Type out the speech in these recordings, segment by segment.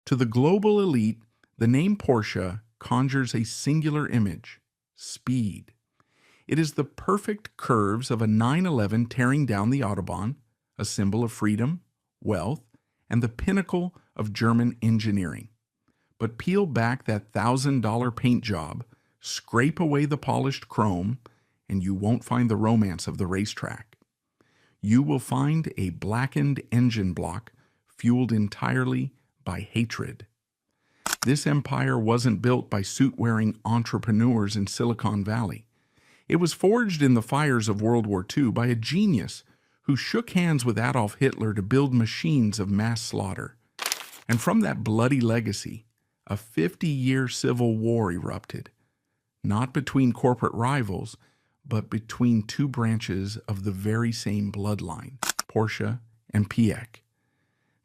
To the global elite, the name Porsche conjures a singular image: speed. It is the perfect curves of a 911 tearing down the Autobahn, a symbol of freedom, wealth, and the pinnacle of German engineering. But peel back that $1,000 paint job, scrape away the polished chrome, and you won't find the romance of the racetrack. You will find a blackened engine block fueled entirely by hatred. This empire wasn't built by suit-wearing entrepreneurs in Silicon Valley. It was forged in the fires of World War II by a genius who shook hands with Adolf Hitler to build machines of mass slaughter. And from that bloody legacy, a 50-year civil war erupted, not between corporate rivals, but between two branches of the very same bloodline, Porsche and Piëch.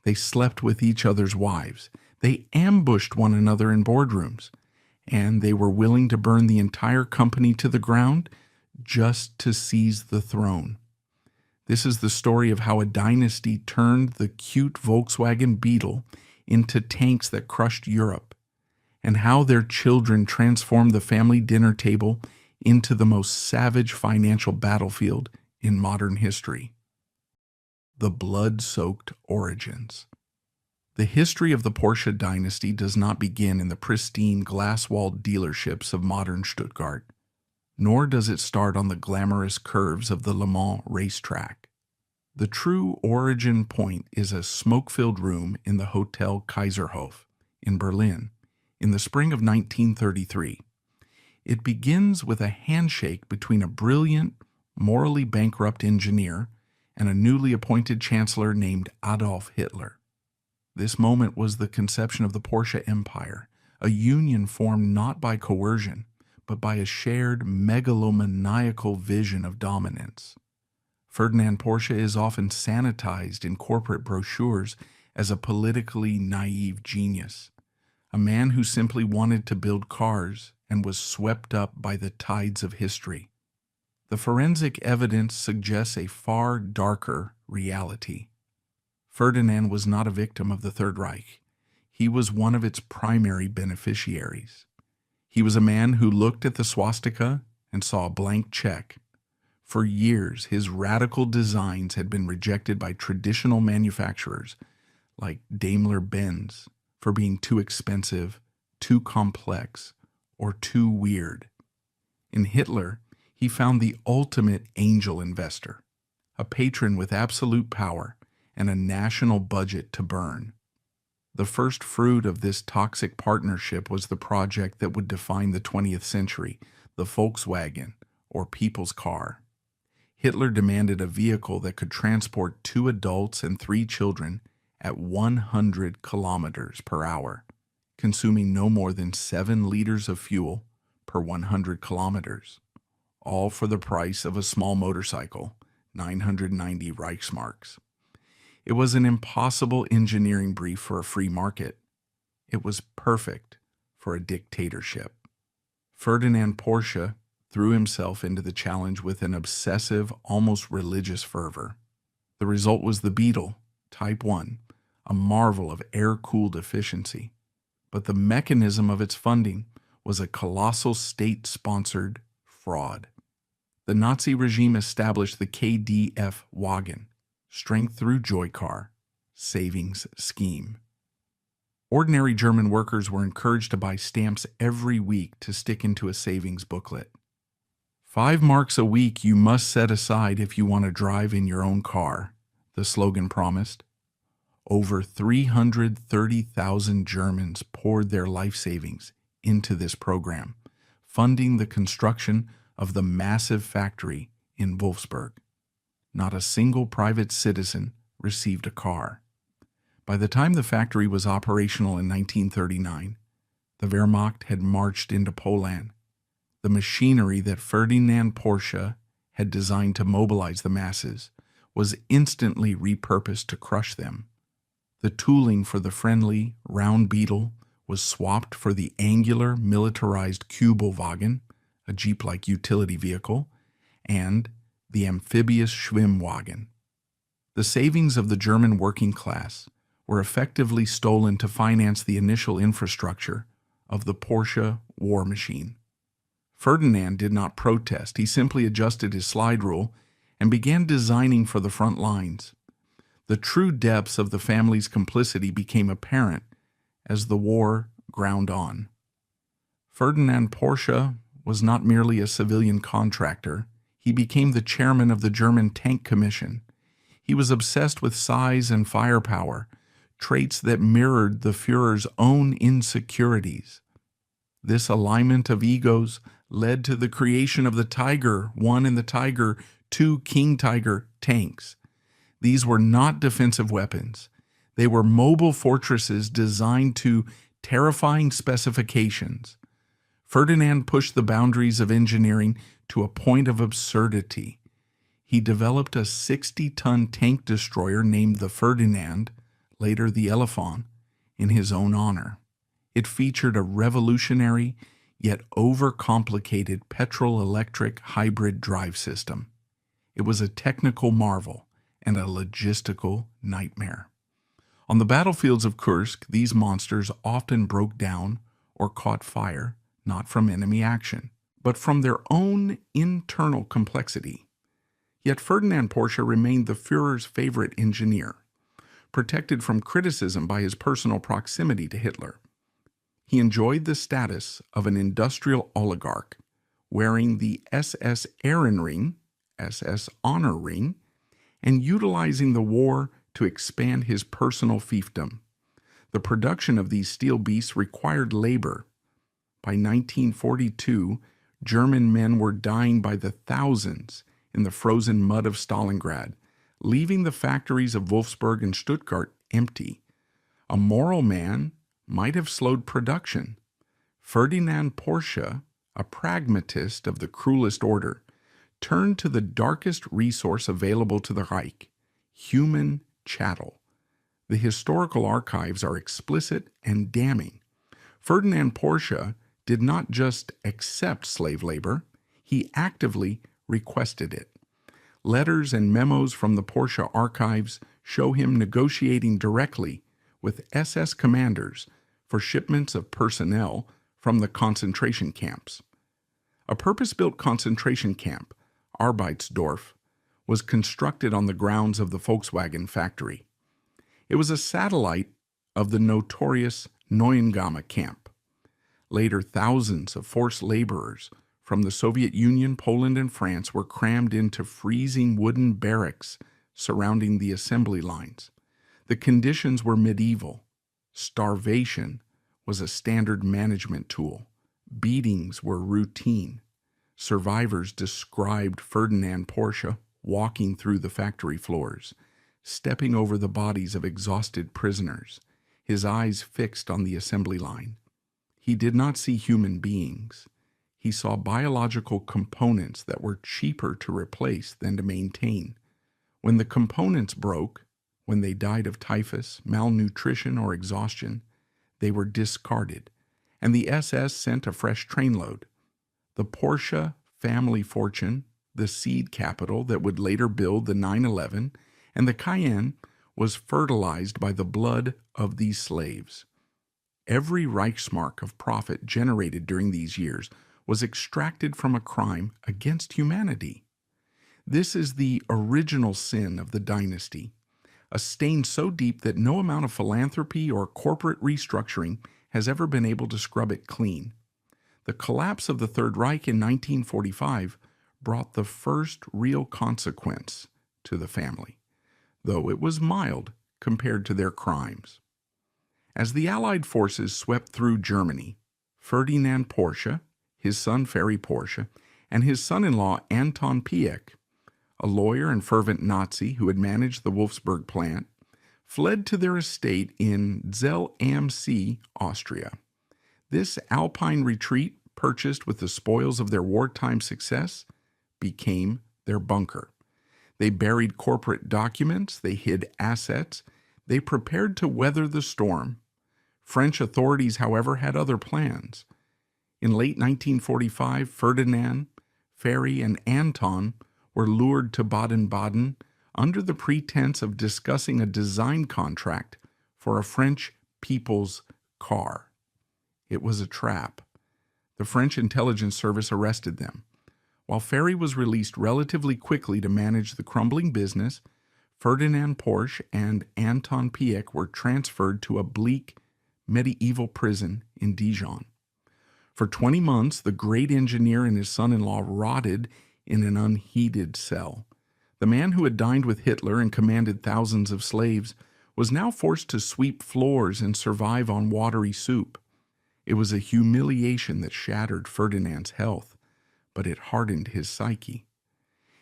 They slept with each other's wives. They ambushed one another in boardrooms, and they were willing to burn the entire company to the ground just to seize the throne. This is the story of how a dynasty turned the cute Volkswagen Beetle into tanks that crushed Europe, and how their children transformed the family dinner table into the most savage financial battlefield in modern history. The blood-soaked origins. The history of the Porsche dynasty does not begin in the pristine glass-walled dealerships of modern Stuttgart, nor does it start on the glamorous curves of the Le Mans racetrack. The true origin point is a smoke-filled room in the Hotel Kaiserhof in Berlin in the spring of 1933. It begins with a handshake between a brilliant, morally bankrupt engineer and a newly appointed chancellor named Adolf Hitler. This moment was the conception of the Porsche Empire, a union formed not by coercion, but by a shared megalomaniacal vision of dominance. Ferdinand Porsche is often sanitized in corporate brochures as a politically naive genius, a man who simply wanted to build cars and was swept up by the tides of history. The forensic evidence suggests a far darker reality. Ferdinand was not a victim of the Third Reich. He was one of its primary beneficiaries. He was a man who looked at the swastika and saw a blank check. For years, his radical designs had been rejected by traditional manufacturers like Daimler-Benz for being too expensive, too complex, or too weird. In Hitler, he found the ultimate angel investor, a patron with absolute power and a national budget to burn. The first fruit of this toxic partnership was the project that would define the 20th century, the Volkswagen, or people's car. Hitler demanded a vehicle that could transport 2 adults and 3 children at 100 kilometers per hour, consuming no more than 7 liters of fuel per 100 kilometers, all for the price of a small motorcycle, 990 Reichsmarks. It was an impossible engineering brief for a free market. It was perfect for a dictatorship. Ferdinand Porsche threw himself into the challenge with an obsessive, almost religious fervor. The result was the Beetle, Type 1, a marvel of air-cooled efficiency. But the mechanism of its funding was a colossal state-sponsored fraud. The Nazi regime established the KDF Wagen, Strength Through Joy Car, savings scheme. Ordinary German workers were encouraged to buy stamps every week to stick into a savings booklet. 5 marks a week you must set aside if you want to drive in your own car, the slogan promised. Over 330,000 Germans poured their life savings into this program, funding the construction of the massive factory in Wolfsburg. Not a single private citizen received a car. By the time the factory was operational in 1939, the Wehrmacht had marched into Poland. The machinery that Ferdinand Porsche had designed to mobilize the masses was instantly repurposed to crush them. The tooling for the friendly, round Beetle was swapped for the angular, militarized Kübelwagen, a Jeep-like utility vehicle, and the amphibious Schwimmwagen. The savings of the German working class were effectively stolen to finance the initial infrastructure of the Porsche war machine. Ferdinand did not protest. He simply adjusted his slide rule and began designing for the front lines. The true depths of the family's complicity became apparent as the war ground on. Ferdinand Porsche was not merely a civilian contractor. He became the chairman of the German Tank Commission. He was obsessed with size and firepower, traits that mirrored the Führer's own insecurities. This alignment of egos led to the creation of the Tiger I and the Tiger II King Tiger tanks. These were not defensive weapons. They were mobile fortresses designed to terrifying specifications. Ferdinand pushed the boundaries of engineering to a point of absurdity. He developed a 60-ton tank destroyer named the Ferdinand, later the Elephant, in his own honor. It featured a revolutionary yet overcomplicated petrol-electric hybrid drive system. It was a technical marvel and a logistical nightmare. On the battlefields of Kursk, these monsters often broke down or caught fire, not from enemy action, but from their own internal complexity. Yet Ferdinand Porsche remained the Führer's favorite engineer, protected from criticism by his personal proximity to Hitler. He enjoyed the status of an industrial oligarch, wearing the SS Ehrenring, SS Honor Ring, and utilizing the war to expand his personal fiefdom. The production of these steel beasts required labor. By 1942, German men were dying by the thousands in the frozen mud of Stalingrad, leaving the factories of Wolfsburg and Stuttgart empty. A moral man might have slowed production. Ferdinand Porsche, a pragmatist of the cruelest order, turned to the darkest resource available to the Reich: human chattel. The historical archives are explicit and damning. Ferdinand Porsche did not just accept slave labor, he actively requested it. Letters and memos from the Porsche archives show him negotiating directly with SS commanders for shipments of personnel from the concentration camps. A purpose-built concentration camp, Arbeitsdorf, was constructed on the grounds of the Volkswagen factory. It was a satellite of the notorious Neuengamme camp. Later, thousands of forced laborers from the Soviet Union, Poland, and France were crammed into freezing wooden barracks surrounding the assembly lines. The conditions were medieval. Starvation was a standard management tool. Beatings were routine. Survivors described Ferdinand Porsche walking through the factory floors, stepping over the bodies of exhausted prisoners, his eyes fixed on the assembly line. He did not see human beings. He saw biological components that were cheaper to replace than to maintain. When the components broke, when they died of typhus, malnutrition, or exhaustion, they were discarded, and the SS sent a fresh trainload. The Porsche family fortune, the seed capital that would later build the 911 and the Cayenne, was fertilized by the blood of these slaves. Every Reichsmark of profit generated during these years was extracted from a crime against humanity. This is the original sin of the dynasty, a stain so deep that no amount of philanthropy or corporate restructuring has ever been able to scrub it clean. The collapse of the Third Reich in 1945 brought the first real consequence to the family, though it was mild compared to their crimes. As the Allied forces swept through Germany, Ferdinand Porsche, his son Ferry Porsche, and his son-in-law Anton Piëch, a lawyer and fervent Nazi who had managed the Wolfsburg plant, fled to their estate in Zell am See, Austria. This alpine retreat, purchased with the spoils of their wartime success, became their bunker. They buried corporate documents, they hid assets, they prepared to weather the storm. French authorities, however, had other plans. In late 1945, Ferdinand, Ferry, and Anton were lured to Baden-Baden under the pretense of discussing a design contract for a French people's car. It was a trap. The French intelligence service arrested them. While Ferry was released relatively quickly to manage the crumbling business, Ferdinand Porsche and Anton Piëch were transferred to a bleak, medieval prison in Dijon. For 20 months, the great engineer and his son-in-law rotted in an unheated cell. The man who had dined with Hitler and commanded thousands of slaves was now forced to sweep floors and survive on watery soup. It was a humiliation that shattered Ferdinand's health, but it hardened his psyche.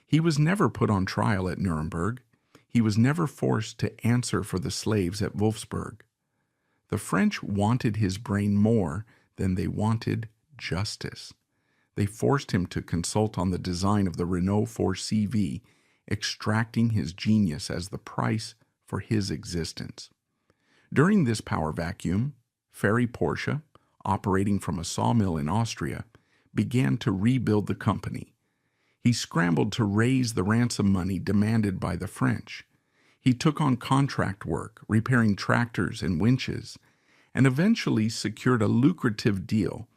He was never put on trial at Nuremberg. He was never forced to answer for the slaves at Wolfsburg. The French wanted his brain more than they wanted justice. They forced him to consult on the design of the Renault 4CV, extracting his genius as the price for his existence. During this power vacuum, Ferry Porsche, operating from a sawmill in Austria, began to rebuild the company. He scrambled to raise the ransom money demanded by the French. He took on contract work, repairing tractors and winches, and eventually secured a lucrative deal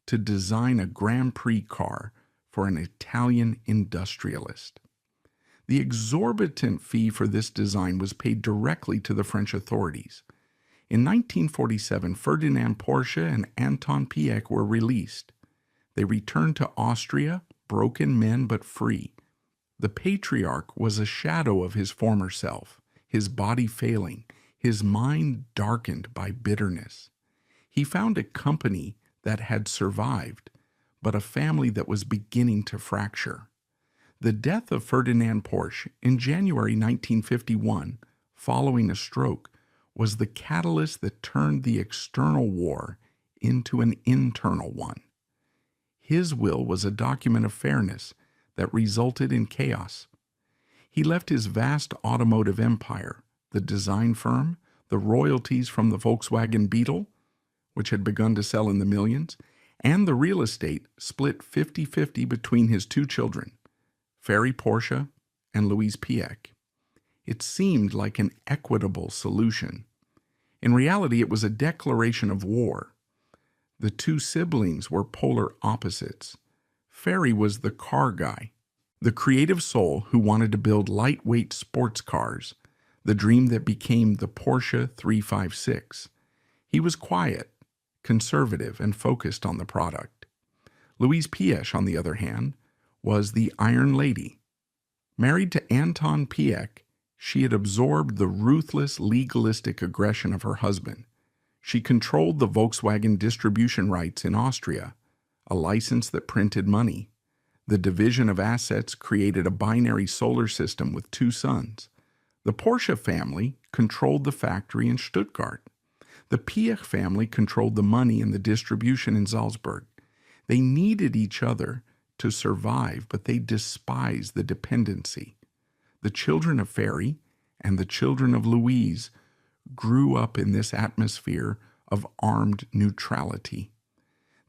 to design a Grand Prix car for an Italian industrialist. The exorbitant fee for this design was paid directly to the French authorities. In 1947, Ferdinand Porsche and Anton Piëch were released. They returned to Austria, broken men but free. The patriarch was a shadow of his former self, his body failing, his mind darkened by bitterness. He found a company that had survived, but a family that was beginning to fracture. The death of Ferdinand Porsche in January 1951, following a stroke, was the catalyst that turned the external war into an internal one. His will was a document of fairness that resulted in chaos. He left his vast automotive empire, the design firm, the royalties from the Volkswagen Beetle, which had begun to sell in the millions, and the real estate split 50-50 between his two children, Ferry Porsche and Louise Piëch. It seemed like an equitable solution. In reality, it was a declaration of war. The two siblings were polar opposites. Ferry was the car guy, the creative soul who wanted to build lightweight sports cars, the dream that became the Porsche 356. He was quiet, conservative, and focused on the product. Louise Piëch, on the other hand, was the Iron Lady. Married to Anton Piëch, she had absorbed the ruthless, legalistic aggression of her husband. She controlled the Volkswagen distribution rights in Austria, a license that printed money. The division of assets created a binary solar system with two sons. The Porsche family controlled the factory in Stuttgart. The Piëch family controlled the money and the distribution in Salzburg. They needed each other to survive, but they despised the dependency. The children of Ferry and the children of Louise grew up in this atmosphere of armed neutrality.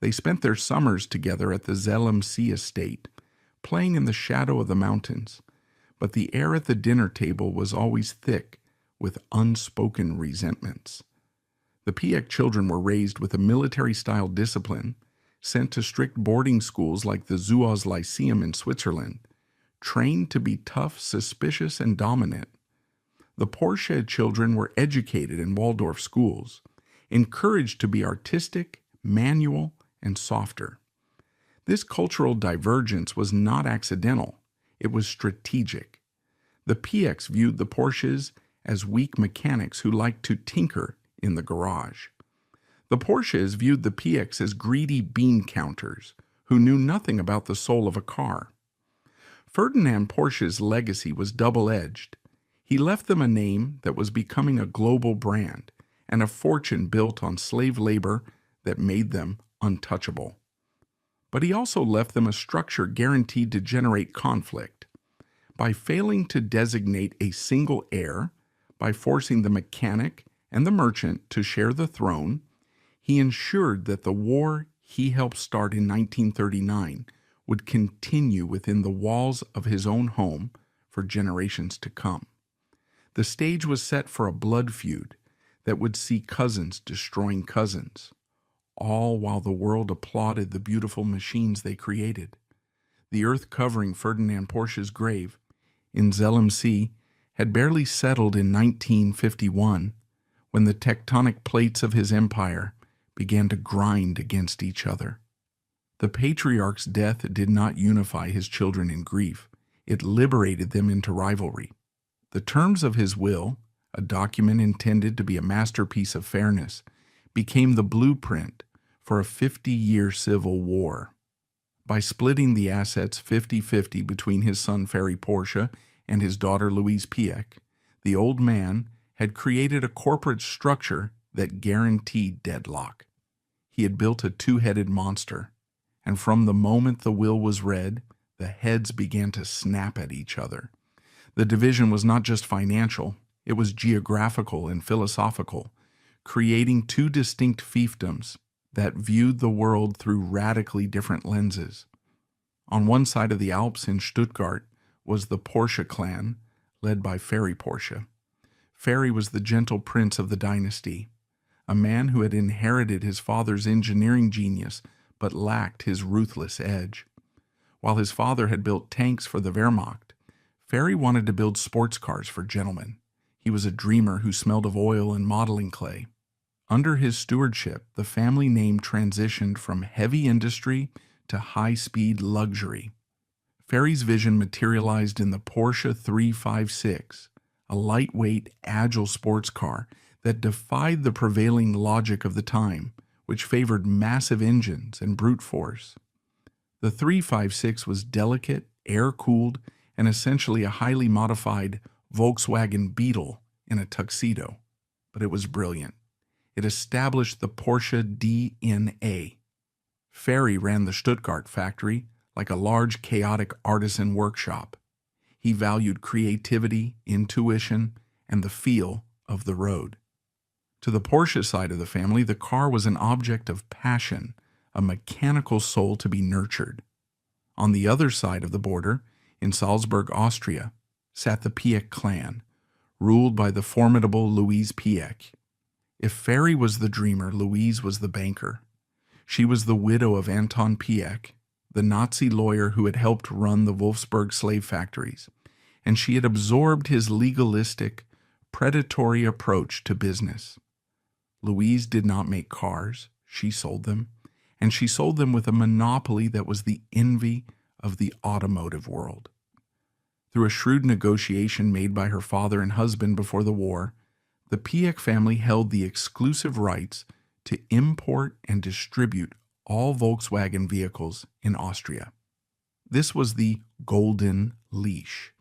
They spent their summers together at the Zellem Sea estate, playing in the shadow of the mountains, but the air at the dinner table was always thick with unspoken resentments. The Piëch children were raised with a military-style discipline, sent to strict boarding schools like the Zuoz Lyceum in Switzerland, trained to be tough, suspicious, and dominant. The Porsche children were educated in Waldorf schools, encouraged to be artistic, manual, and softer. This cultural divergence was not accidental, it was strategic. The Piëchs viewed the Porsches as weak mechanics who liked to tinker in the garage. The Porsches viewed the Piëchs as greedy bean counters who knew nothing about the soul of a car. Ferdinand Porsche's legacy was double-edged. He left them a name that was becoming a global brand and a fortune built on slave labor that made them untouchable. But he also left them a structure guaranteed to generate conflict. By failing to designate a single heir, by forcing the mechanic and the merchant to share the throne, he ensured that the war he helped start in 1939 would continue within the walls of his own home for generations to come. The stage was set for a blood feud that would see cousins destroying cousins, all while the world applauded the beautiful machines they created. The earth covering Ferdinand Porsche's grave in Zell am See had barely settled in 1951 when the tectonic plates of his empire began to grind against each other. The patriarch's death did not unify his children in grief. It liberated them into rivalry. The terms of his will, a document intended to be a masterpiece of fairness, became the blueprint for a 50-year civil war. By splitting the assets 50-50 between his son Ferry Porsche and his daughter Louise Piëch, the old man had created a corporate structure that guaranteed deadlock. He had built a two-headed monster, and from the moment the will was read, the heads began to snap at each other. The division was not just financial, it was geographical and philosophical, creating two distinct fiefdoms that viewed the world through radically different lenses. On one side of the Alps in Stuttgart was the Porsche clan, led by Ferry Porsche. Ferry was the gentle prince of the dynasty, a man who had inherited his father's engineering genius but lacked his ruthless edge. While his father had built tanks for the Wehrmacht, Ferry wanted to build sports cars for gentlemen. He was a dreamer who smelled of oil and modeling clay. Under his stewardship, the family name transitioned from heavy industry to high-speed luxury. Ferry's vision materialized in the Porsche 356, a lightweight, agile sports car that defied the prevailing logic of the time, which favored massive engines and brute force. The 356 was delicate, air-cooled, and essentially a highly modified Volkswagen Beetle in a tuxedo, but it was brilliant. It established the Porsche DNA. Ferry ran the Stuttgart factory like a large, chaotic artisan workshop. He valued creativity, intuition, and the feel of the road. To the Porsche side of the family, the car was an object of passion, a mechanical soul to be nurtured. On the other side of the border, in Salzburg, Austria, sat the Piëch clan, ruled by the formidable Louise Piëch. If Ferry was the dreamer, Louise was the banker. She was the widow of Anton Piëch, the Nazi lawyer who had helped run the Wolfsburg slave factories, and she had absorbed his legalistic, predatory approach to business. Louise did not make cars, she sold them, and she sold them with a monopoly that was the envy of the automotive world. Through a shrewd negotiation made by her father and husband before the war, the Piëch family held the exclusive rights to import and distribute all Volkswagen vehicles in Austria. This was the golden leash.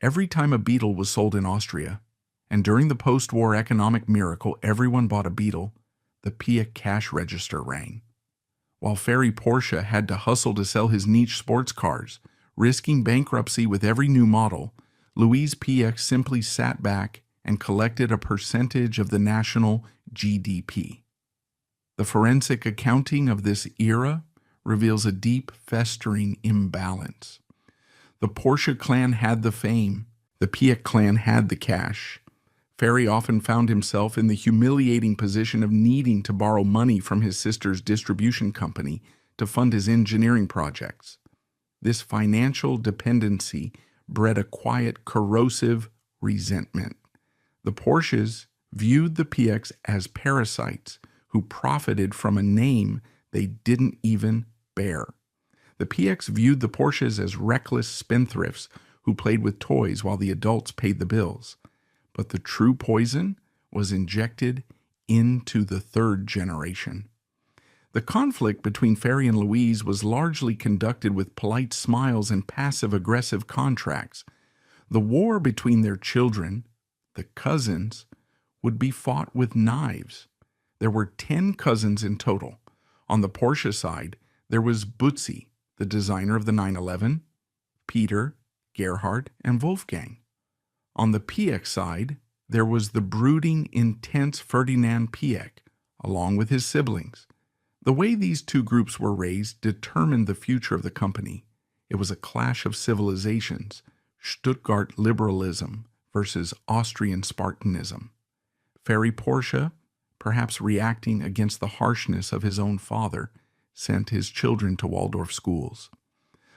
Every time a Beetle was sold in Austria, and during the post-war economic miracle everyone bought a Beetle, the Piëch cash register rang. While Ferry Porsche had to hustle to sell his niche sports cars, risking bankruptcy with every new model, Louise Piëch simply sat back and collected a percentage of the national GDP. The forensic accounting of this era reveals a deep, festering imbalance. The Porsche clan had the fame, the Piëch clan had the cash. Ferry often found himself in the humiliating position of needing to borrow money from his sister's distribution company to fund his engineering projects. This financial dependency bred a quiet, corrosive resentment. The Porsches viewed the Piëchs as parasites who profited from a name they didn't even bear. The Piëchs viewed the Porsches as reckless spendthrifts who played with toys while the adults paid the bills. But the true poison was injected into the third generation. The conflict between Ferry and Louise was largely conducted with polite smiles and passive-aggressive contracts. The war between their children, the cousins, would be fought with knives. There were 10 cousins in total. On the Porsche side, there was Butzi, the designer of the 911, Peter, Gerhard, and Wolfgang. On the Piëch side, there was the brooding, intense Ferdinand Piëch, along with his siblings. The way these two groups were raised determined the future of the company. It was a clash of civilizations, Stuttgart liberalism versus Austrian Spartanism. Fairy Porsche, perhaps reacting against the harshness of his own father, sent his children to Waldorf schools.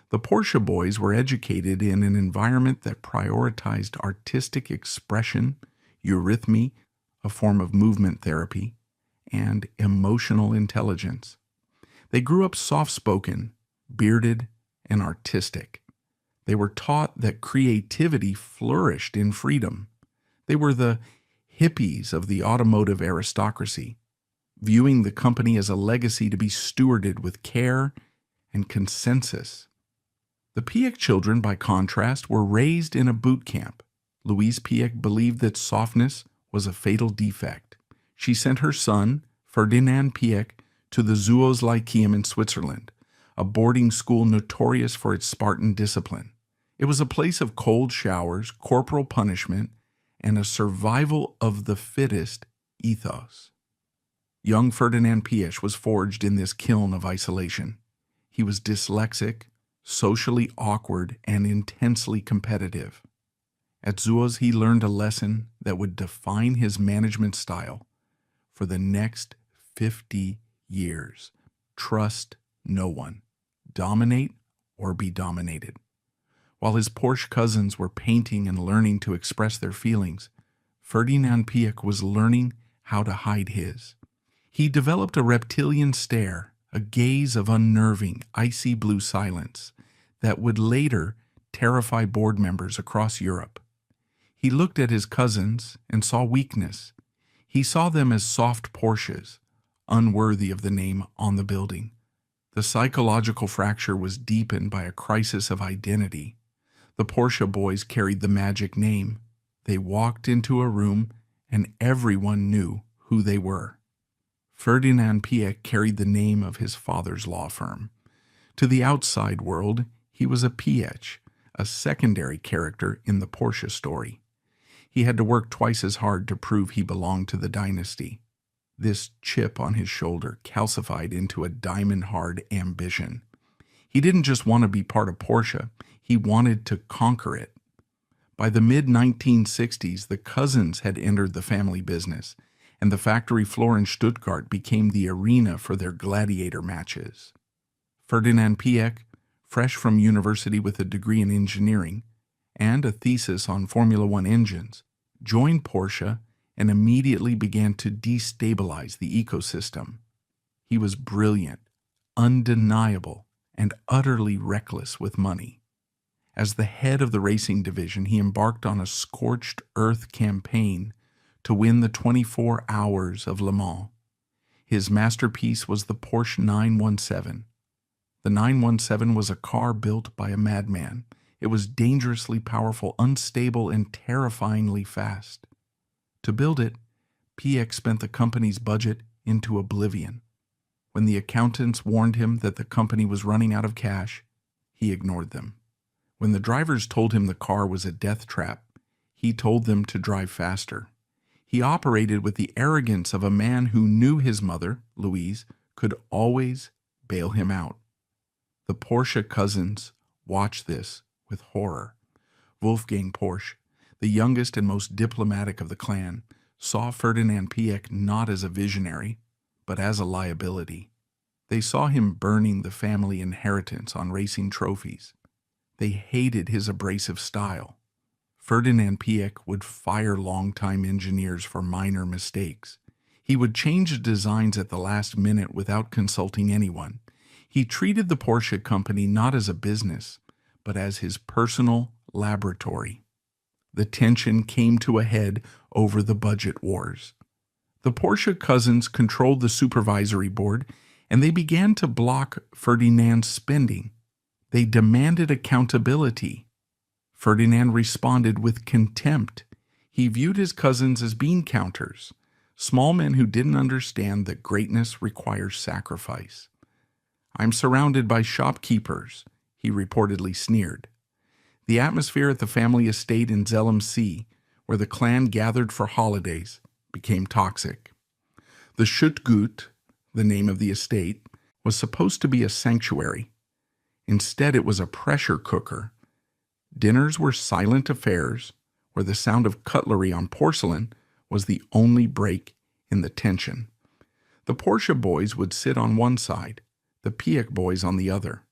The Porsche boys were educated in an environment that prioritized artistic expression, eurythmy, a form of movement therapy, and emotional intelligence. They grew up soft-spoken, bearded, and artistic. They were taught that creativity flourished in freedom. They were the hippies of the automotive aristocracy, viewing the company as a legacy to be stewarded with care and consensus. The Piëch children, by contrast, were raised in a boot camp. Louise Piëch believed that softness was a fatal defect. She sent her son, Ferdinand Piëch, to the Zoos Lyceum in Switzerland, a boarding school notorious for its Spartan discipline. It was a place of cold showers, corporal punishment, and a survival of the fittest ethos. Young Ferdinand Piëch was forged in this kiln of isolation. He was dyslexic, socially awkward, and intensely competitive. At Zoos, he learned a lesson that would define his management style for the next 50 years. Trust no one. Dominate or be dominated. While his Porsche cousins were painting and learning to express their feelings, Ferdinand Piëch was learning how to hide his. He developed a reptilian stare, a gaze of unnerving, icy blue silence that would later terrify board members across Europe. He looked at his cousins and saw weakness. He saw them as soft Porsches, unworthy of the name on the building. The psychological fracture was deepened by a crisis of identity. The Porsche boys carried the magic name. They walked into a room and everyone knew who they were. Ferdinand Piëch carried the name of his father's law firm. To the outside world, he was a Piëch, a secondary character in the Porsche story. He had to work twice as hard to prove he belonged to the dynasty. This chip on his shoulder calcified into a diamond-hard ambition. He didn't just want to be part of Porsche, he wanted to conquer it. By the mid-1960s, the cousins had entered the family business, and the factory floor in Stuttgart became the arena for their gladiator matches. Ferdinand Piëch, fresh from university with a degree in engineering and a thesis on Formula One engines, joined Porsche and immediately began to destabilize the ecosystem. He was brilliant, undeniable, and utterly reckless with money. As the head of the racing division, he embarked on a scorched earth campaign to win the 24 Hours of Le Mans. His masterpiece was the Porsche 917. The 917 was a car built by a madman. It was dangerously powerful, unstable, and terrifyingly fast. To build it, Piëch spent the company's budget into oblivion. When the accountants warned him that the company was running out of cash, he ignored them. When the drivers told him the car was a death trap, he told them to drive faster. He operated with the arrogance of a man who knew his mother, Louise, could always bail him out. The Porsche cousins watched this with horror. Wolfgang Porsche, the youngest and most diplomatic of the clan, saw Ferdinand Piëch not as a visionary, but as a liability. They saw him burning the family inheritance on racing trophies. They hated his abrasive style. Ferdinand Piëch would fire longtime engineers for minor mistakes. He would change designs at the last minute without consulting anyone. He treated the Porsche company not as a business, but as his personal laboratory. The tension came to a head over the budget wars. The Porsche cousins controlled the supervisory board, and they began to block Ferdinand's spending. They demanded accountability. Ferdinand responded with contempt. He viewed his cousins as bean counters, small men who didn't understand that greatness requires sacrifice. "I'm surrounded by shopkeepers," he reportedly sneered. The atmosphere at the family estate in Zell-am-See, where the clan gathered for holidays, became toxic. The Schuttgut, the name of the estate, was supposed to be a sanctuary. Instead, it was a pressure cooker. Dinners were silent affairs, where the sound of cutlery on porcelain was the only break in the tension. The Porsche boys would sit on one side, the Piëch boys on the other.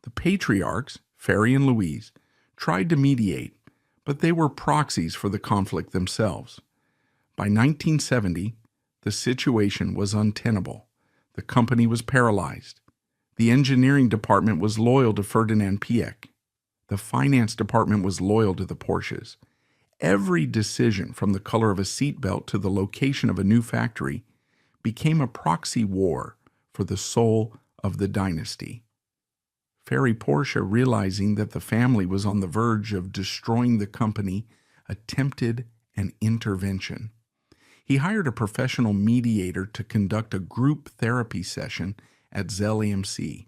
The patriarchs, Ferry and Louise, tried to mediate, but they were proxies for the conflict themselves. By 1970, the situation was untenable. The company was paralyzed. The engineering department was loyal to Ferdinand Piëch. The finance department was loyal to the Porsches. Every decision, from the color of a seatbelt to the location of a new factory, became a proxy war for the soul of the dynasty. Ferry Porsche, realizing that the family was on the verge of destroying the company, attempted an intervention. He hired a professional mediator to conduct a group therapy session at Zell AMC.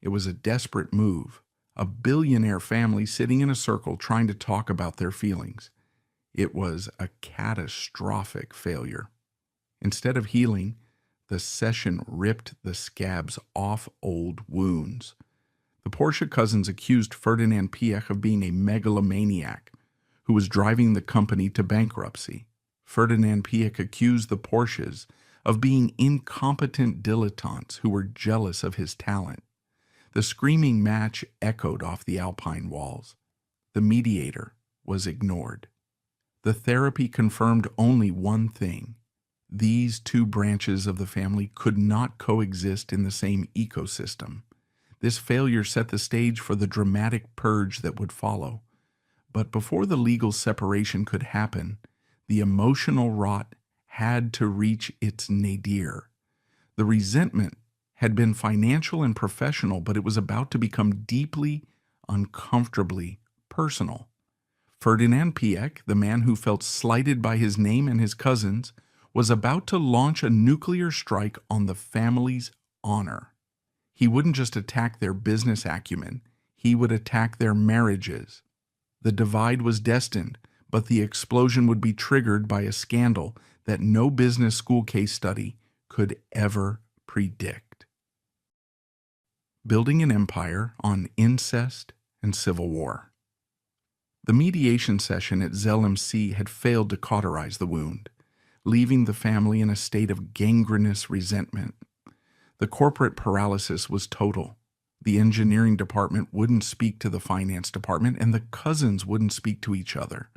It was a desperate move, a billionaire family sitting in a circle trying to talk about their feelings. It was a catastrophic failure. Instead of healing, the session ripped the scabs off old wounds. The Porsche cousins accused Ferdinand Piëch of being a megalomaniac who was driving the company to bankruptcy. Ferdinand Piëch accused the Porsches of being incompetent dilettantes who were jealous of his talent. The screaming match echoed off the Alpine walls. The mediator was ignored. The therapy confirmed only one thing. These two branches of the family could not coexist in the same ecosystem. This failure set the stage for the dramatic purge that would follow. But before the legal separation could happen, the emotional rot had to reach its nadir. The resentment had been financial and professional, but it was about to become deeply, uncomfortably personal. Ferdinand Piëch, the man who felt slighted by his name and his cousins, was about to launch a nuclear strike on the family's honor. He wouldn't just attack their business acumen, he would attack their marriages. The divide was destined, but the explosion would be triggered by a scandal that no business school case study could ever predict. Building an empire on incest and civil war. The mediation session at Zell AMC had failed to cauterize the wound, leaving the family in a state of gangrenous resentment. The corporate paralysis was total. The engineering department wouldn't speak to the finance department, and the cousins wouldn't speak to each other.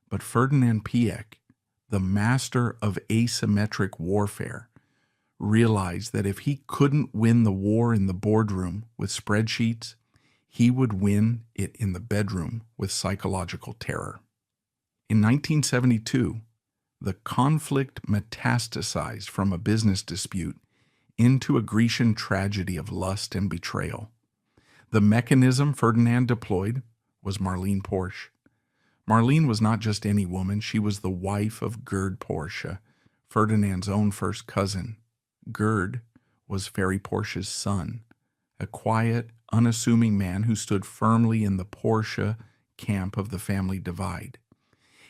But Ferdinand Piëch, the master of asymmetric warfare, realized that if he couldn't win the war in the boardroom with spreadsheets, he would win it in the bedroom with psychological terror. In 1972, the conflict metastasized from a business dispute into a Grecian tragedy of lust and betrayal. The mechanism Ferdinand deployed was Marlene Porsche. Marlene was not just any woman, she was the wife of Gerd Porsche, Ferdinand's own first cousin. Gerd was Ferry Porsche's son, a quiet, unassuming man who stood firmly in the Porsche camp of the family divide.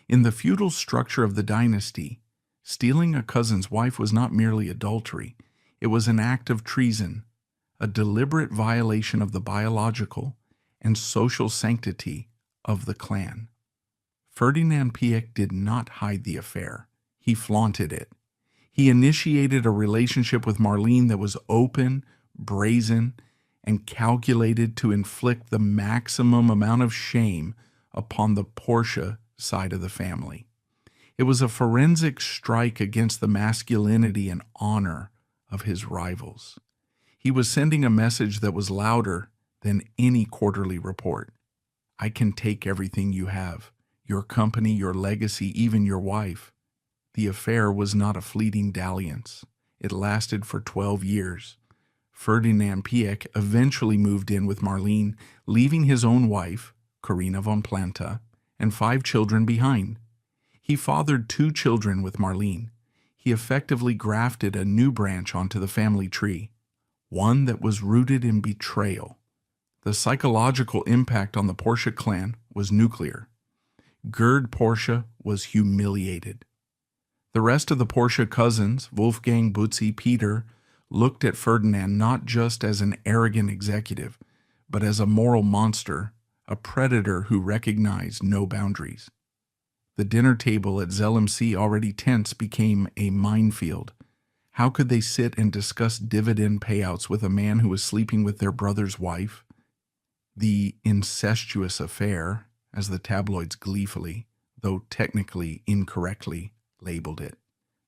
In the feudal structure of the dynasty, stealing a cousin's wife was not merely adultery. It was an act of treason, a deliberate violation of the biological and social sanctity of the clan. Ferdinand Piëch did not hide the affair. He flaunted it. He initiated a relationship with Marlene that was open, brazen, and calculated to inflict the maximum amount of shame upon the Porsche side of the family. It was a forensic strike against the masculinity and honor of his rivals. He was sending a message that was louder than any quarterly report. I can take everything you have, your company, your legacy, even your wife. The affair was not a fleeting dalliance. It lasted for 12 years. Ferdinand Piëch eventually moved in with Marlene, leaving his own wife, Carina von Planta, and 5 children behind. He fathered 2 children with Marlene. He effectively grafted a new branch onto the family tree, one that was rooted in betrayal. The psychological impact on the Porsche clan was nuclear. Gerd Porsche was humiliated. The rest of the Porsche cousins, Wolfgang, Butzi, Peter, looked at Ferdinand not just as an arrogant executive, but as a moral monster, a predator who recognized no boundaries. The dinner table at ZLMC, already tense, became a minefield. How could they sit and discuss dividend payouts with a man who was sleeping with their brother's wife? The incestuous affair, as the tabloids gleefully, though technically incorrectly, labeled it,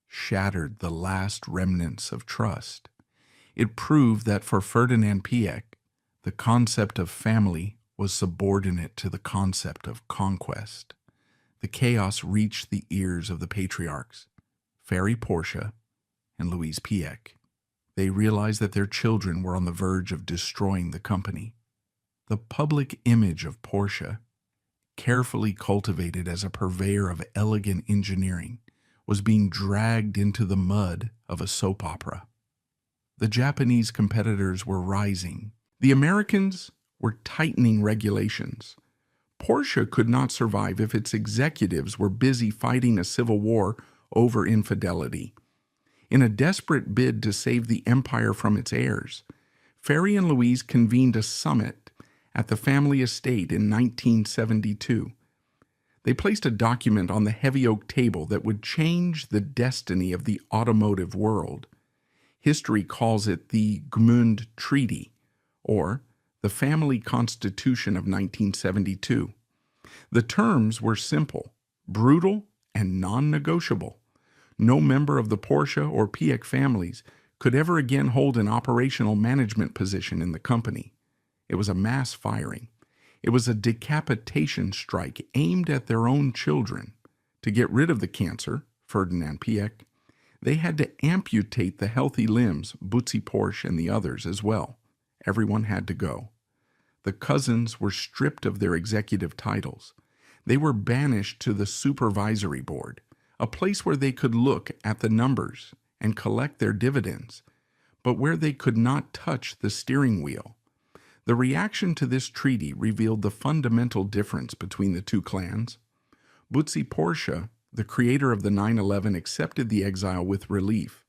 shattered the last remnants of trust. It proved that for Ferdinand Piëch, the concept of family was subordinate to the concept of conquest. The chaos reached the ears of the patriarchs, Ferry Porsche and Louise Piëch. They realized that their children were on the verge of destroying the company. The public image of Porsche, carefully cultivated as a purveyor of elegant engineering, was being dragged into the mud of a soap opera. The Japanese competitors were rising. The Americans were tightening regulations. Porsche could not survive if its executives were busy fighting a civil war over infidelity. In a desperate bid to save the empire from its heirs, Ferry and Louise convened a summit at the family estate in 1972. They placed a document on the heavy oak table that would change the destiny of the automotive world. History calls it the Gmund Treaty, or the Family Constitution of 1972. The terms were simple, brutal, and non-negotiable. No member of the Porsche or Piëch families could ever again hold an operational management position in the company. It was a mass firing. It was a decapitation strike aimed at their own children. To get rid of the cancer, Ferdinand Piëch, they had to amputate the healthy limbs, Butzi Porsche and the others as well. Everyone had to go. The cousins were stripped of their executive titles. They were banished to the supervisory board, a place where they could look at the numbers and collect their dividends, but where they could not touch the steering wheel. The reaction to this treaty revealed the fundamental difference between the two clans. Butzi Porsche, the creator of the 911, accepted the exile with relief.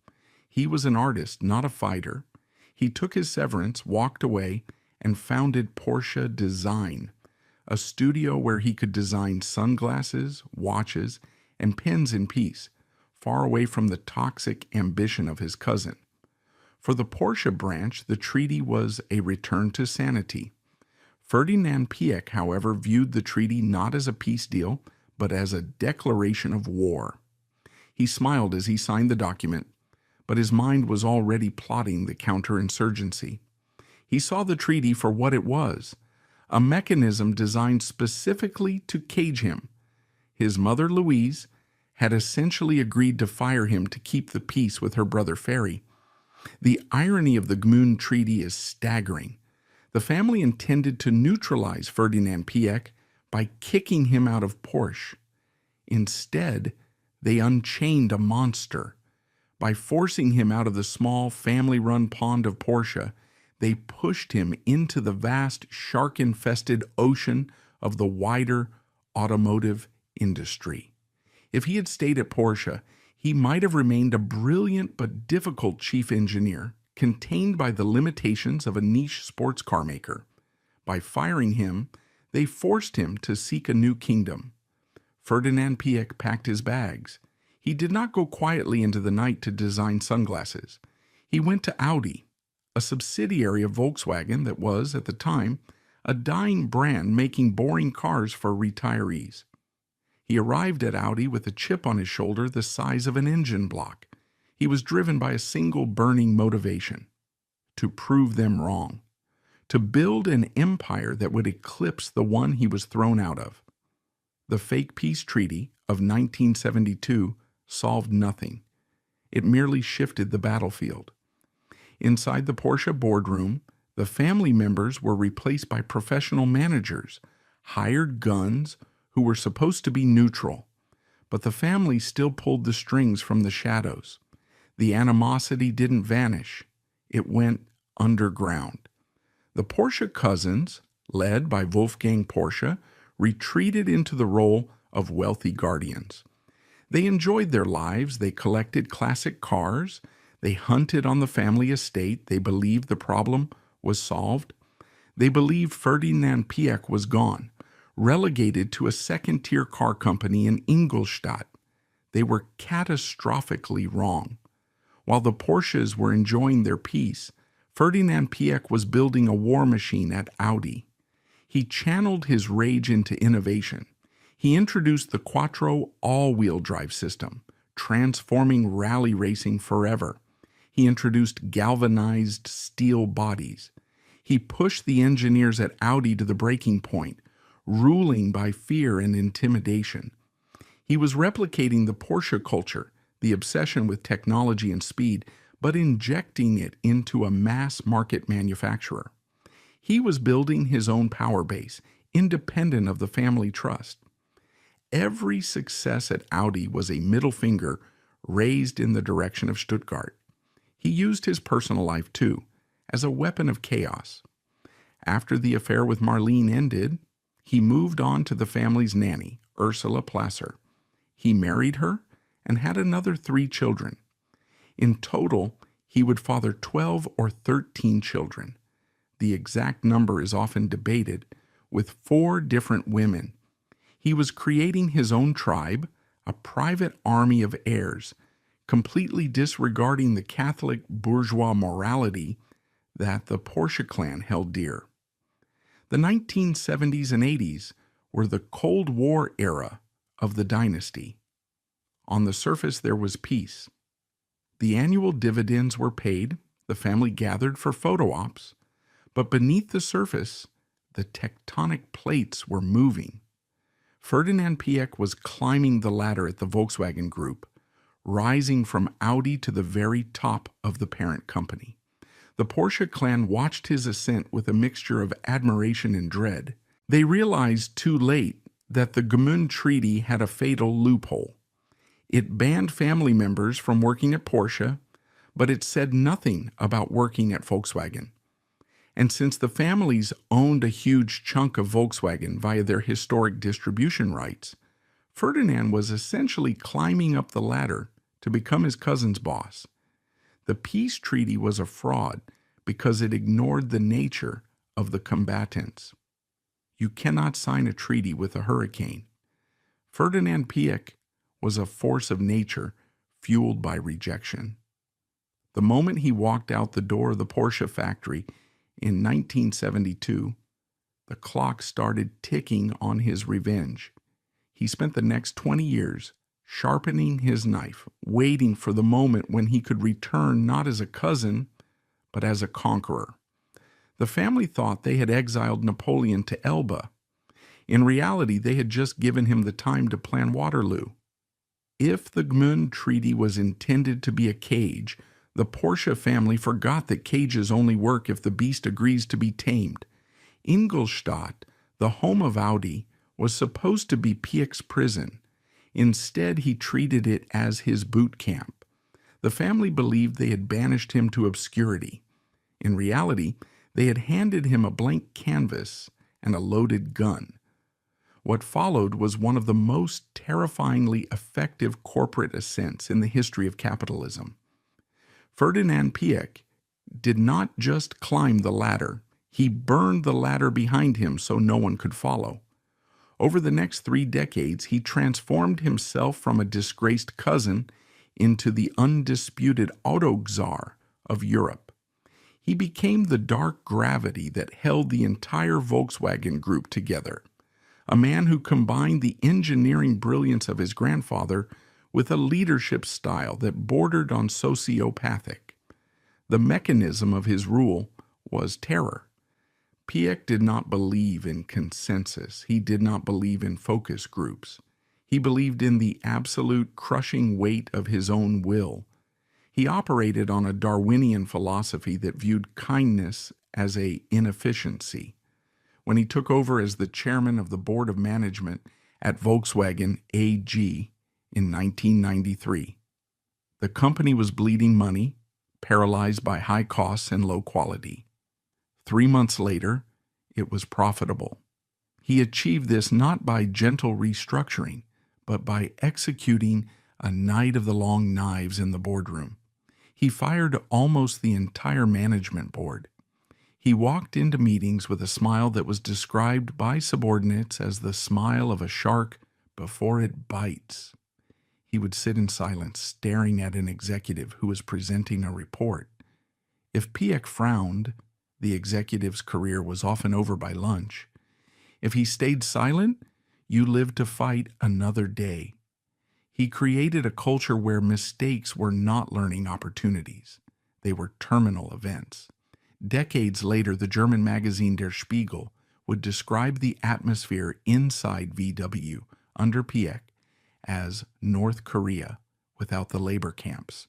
He was an artist, not a fighter. He took his severance, walked away, and founded Porsche Design, a studio where he could design sunglasses, watches, and pens in peace, far away from the toxic ambition of his cousin. For the Porsche branch, the treaty was a return to sanity. Ferdinand Piëch, however, viewed the treaty not as a peace deal, but as a declaration of war. He smiled as he signed the document, but his mind was already plotting the counterinsurgency. He saw the treaty for what it was, a mechanism designed specifically to cage him. His mother, Louise, had essentially agreed to fire him to keep the peace with her brother Ferry. The irony of the Gmund Treaty is staggering. The family intended to neutralize Ferdinand Piëch by kicking him out of Porsche. Instead, they unchained a monster. By forcing him out of the small family-run pond of Porsche, they pushed him into the vast shark-infested ocean of the wider automotive industry. If he had stayed at Porsche, he might have remained a brilliant but difficult chief engineer, contained by the limitations of a niche sports car maker. By firing him, they forced him to seek a new kingdom. Ferdinand Piëch packed his bags. He did not go quietly into the night to design sunglasses. He went to Audi, a subsidiary of Volkswagen that was, at the time, a dying brand making boring cars for retirees. He arrived at Audi with a chip on his shoulder the size of an engine block. He was driven by a single burning motivation: to prove them wrong, to build an empire that would eclipse the one he was thrown out of. The fake peace treaty of 1972 solved nothing. It merely shifted the battlefield. Inside the Porsche boardroom, the family members were replaced by professional managers, hired guns, who were supposed to be neutral, but the family still pulled the strings from the shadows. The animosity didn't vanish. It went underground. The Porsche cousins, led by Wolfgang Porsche, retreated into the role of wealthy guardians. They enjoyed their lives. They collected classic cars. They hunted on the family estate. They believed the problem was solved. They believed Ferdinand Piëch was gone. relegated to a second-tier car company in Ingolstadt. They were catastrophically wrong. While the Porsches were enjoying their peace, Ferdinand Piëch was building a war machine at Audi. He channeled his rage into innovation. He introduced the Quattro all-wheel drive system, transforming rally racing forever. He introduced galvanized steel bodies. He pushed the engineers at Audi to the breaking point, ruling by fear and intimidation. He was replicating the Porsche culture, the obsession with technology and speed, but injecting it into a mass-market manufacturer. He was building his own power base, independent of the family trust. Every success at Audi was a middle finger raised in the direction of Stuttgart. He used his personal life, too, as a weapon of chaos. After the affair with Marlene ended, he moved on to the family's nanny, Ursula Placer. He married her and had another 3 children. In total, he would father 12 or 13 children. The exact number is often debated, with 4 different women. He was creating his own tribe, a private army of heirs, completely disregarding the Catholic bourgeois morality that the Porsche clan held dear. The 1970s and 80s were the Cold War era of the dynasty. On the surface, there was peace. The annual dividends were paid, the family gathered for photo ops, but beneath the surface, the tectonic plates were moving. Ferdinand Piëch was climbing the ladder at the Volkswagen Group, rising from Audi to the very top of the parent company. The Porsche clan watched his ascent with a mixture of admiration and dread. They realized too late that the Gmünd Treaty had a fatal loophole. It banned family members from working at Porsche, but it said nothing about working at Volkswagen. And since the families owned a huge chunk of Volkswagen via their historic distribution rights, Ferdinand was essentially climbing up the ladder to become his cousin's boss. The peace treaty was a fraud because it ignored the nature of the combatants. You cannot sign a treaty with a hurricane. Ferdinand Piëch was a force of nature fueled by rejection. The moment he walked out the door of the Porsche factory in 1972, the clock started ticking on his revenge. He spent the next 20 years sharpening his knife, waiting for the moment when he could return not as a cousin, but as a conqueror. The family thought they had exiled Napoleon to Elba. In reality, they had just given him the time to plan Waterloo. If the Gmünd Treaty was intended to be a cage, the Porsche family forgot that cages only work if the beast agrees to be tamed. Ingolstadt, the home of Audi, was supposed to be Piëch's prison. Instead, he treated it as his boot camp. The family believed they had banished him to obscurity. In reality, they had handed him a blank canvas and a loaded gun. What followed was one of the most terrifyingly effective corporate ascents in the history of capitalism. Ferdinand Piëch did not just climb the ladder, he burned the ladder behind him so no one could follow. Over the next 3 decades, he transformed himself from a disgraced cousin into the undisputed auto czar of Europe. He became the dark gravity that held the entire Volkswagen Group together, a man who combined the engineering brilliance of his grandfather with a leadership style that bordered on sociopathic. The mechanism of his rule was terror. Piëch did not believe in consensus. He did not believe in focus groups. He believed in the absolute crushing weight of his own will. He operated on a Darwinian philosophy that viewed kindness as an inefficiency. When he took over as the chairman of the board of management at Volkswagen AG in 1993, the company was bleeding money, paralyzed by high costs and low quality. 3 months later, it was profitable. He achieved this not by gentle restructuring, but by executing a night of the long knives in the boardroom. He fired almost the entire management board. He walked into meetings with a smile that was described by subordinates as the smile of a shark before it bites. He would sit in silence, staring at an executive who was presenting a report. If Piëch frowned, the executive's career was often over by lunch. If he stayed silent, you lived to fight another day. He created a culture where mistakes were not learning opportunities. They were terminal events. Decades later, the German magazine Der Spiegel would describe the atmosphere inside VW under Piëch as North Korea without the labor camps.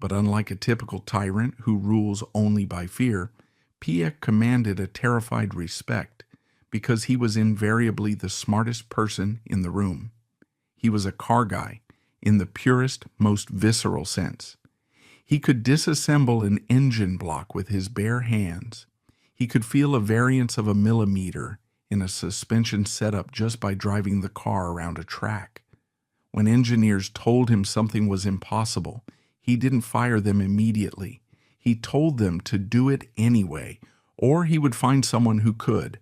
But unlike a typical tyrant who rules only by fear, Piëch commanded a terrified respect because he was invariably the smartest person in the room. He was a car guy in the purest, most visceral sense. He could disassemble an engine block with his bare hands. He could feel a variance of a millimeter in a suspension setup just by driving the car around a track. When engineers told him something was impossible, he didn't fire them immediately. He told them to do it anyway, or he would find someone who could.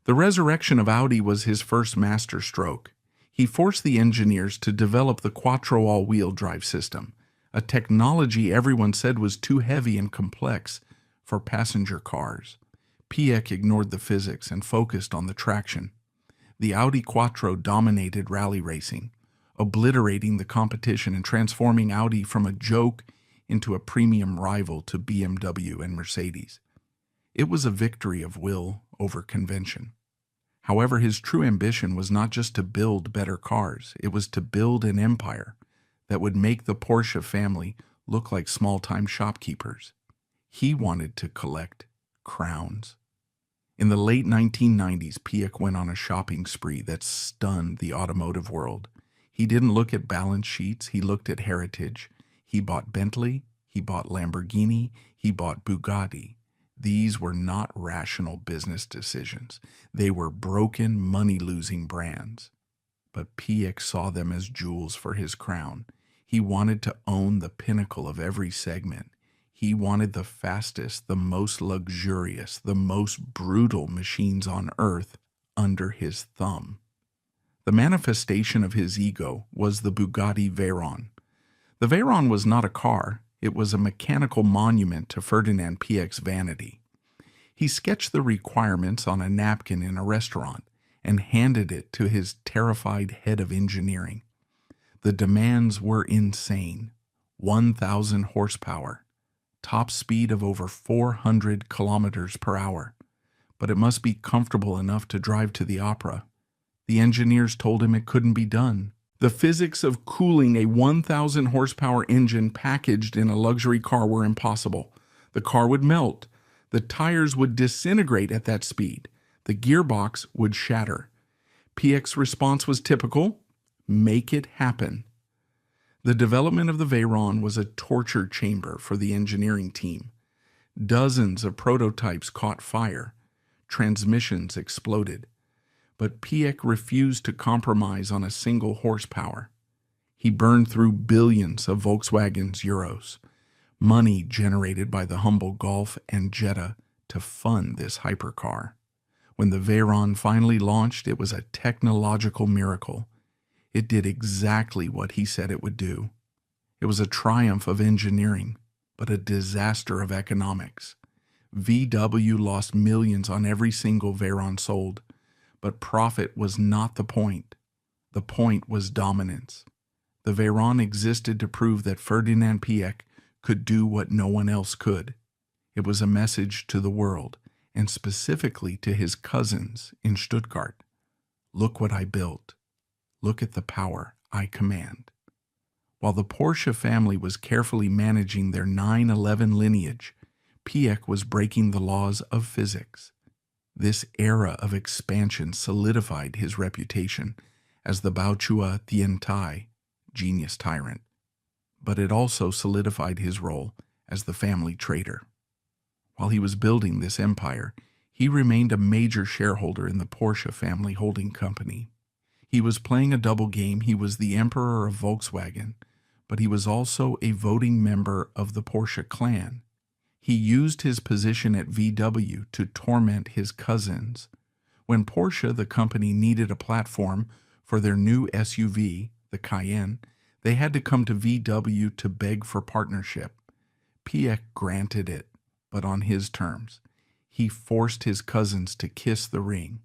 The resurrection of Audi was his first masterstroke. He forced the engineers to develop the Quattro all-wheel drive system, a technology everyone said was too heavy and complex for passenger cars. Piëch ignored the physics and focused on the traction. The Audi Quattro dominated rally racing, obliterating the competition and transforming Audi from a joke into a premium rival to BMW and Mercedes. It was a victory of will over convention. However, his true ambition was not just to build better cars, it was to build an empire that would make the Porsche family look like small-time shopkeepers. He wanted to collect crowns. In the late 1990s, Piëch went on a shopping spree that stunned the automotive world. He didn't look at balance sheets, he looked at heritage. He bought Bentley, he bought Lamborghini, he bought Bugatti. These were not rational business decisions. They were broken, money-losing brands. But Piëch saw them as jewels for his crown. He wanted to own the pinnacle of every segment. He wanted the fastest, the most luxurious, the most brutal machines on earth under his thumb. The manifestation of his ego was the Bugatti Veyron. The Veyron was not a car. It was a mechanical monument to Ferdinand Piëch's vanity. He sketched the requirements on a napkin in a restaurant and handed it to his terrified head of engineering. The demands were insane. 1,000 horsepower, top speed of over 400 kilometers per hour. But it must be comfortable enough to drive to the opera. The engineers told him it couldn't be done. The physics of cooling a 1,000 horsepower engine packaged in a luxury car were impossible. The car would melt. The tires would disintegrate at that speed. The gearbox would shatter. Piëch's response was typical: make it happen. The development of the Veyron was a torture chamber for the engineering team. Dozens of prototypes caught fire. Transmissions exploded. But Piëch refused to compromise on a single horsepower. He burned through billions of Volkswagen's euros, money generated by the humble Golf and Jetta, to fund this hypercar. When the Veyron finally launched, it was a technological miracle. It did exactly what he said it would do. It was a triumph of engineering, but a disaster of economics. VW lost millions on every single Veyron sold. But profit was not the point. The point was dominance. The Veyron existed to prove that Ferdinand Piëch could do what no one else could. It was a message to the world, and specifically to his cousins in Stuttgart. Look what I built. Look at the power I command. While the Porsche family was carefully managing their 911 lineage, Piëch was breaking the laws of physics. This era of expansion solidified his reputation as the Baochua Tiantai, genius tyrant, but it also solidified his role as the family traitor. While he was building this empire, he remained a major shareholder in the Porsche family holding company. He was playing a double game. He was the emperor of Volkswagen, but he was also a voting member of the Porsche clan. He used his position at VW to torment his cousins. When Porsche, the company, needed a platform for their new SUV, the Cayenne, they had to come to VW to beg for partnership. Piëch granted it, but on his terms. He forced his cousins to kiss the ring.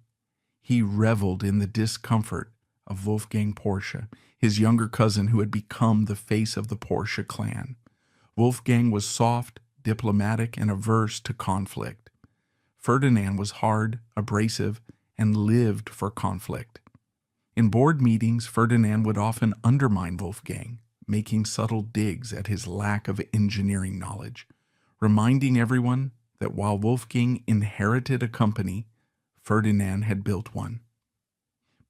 He reveled in the discomfort of Wolfgang Porsche, his younger cousin who had become the face of the Porsche clan. Wolfgang was soft, diplomatic, and averse to conflict. Ferdinand was hard, abrasive, and lived for conflict. In board meetings, Ferdinand would often undermine Wolfgang, making subtle digs at his lack of engineering knowledge, reminding everyone that while Wolfgang inherited a company, Ferdinand had built one.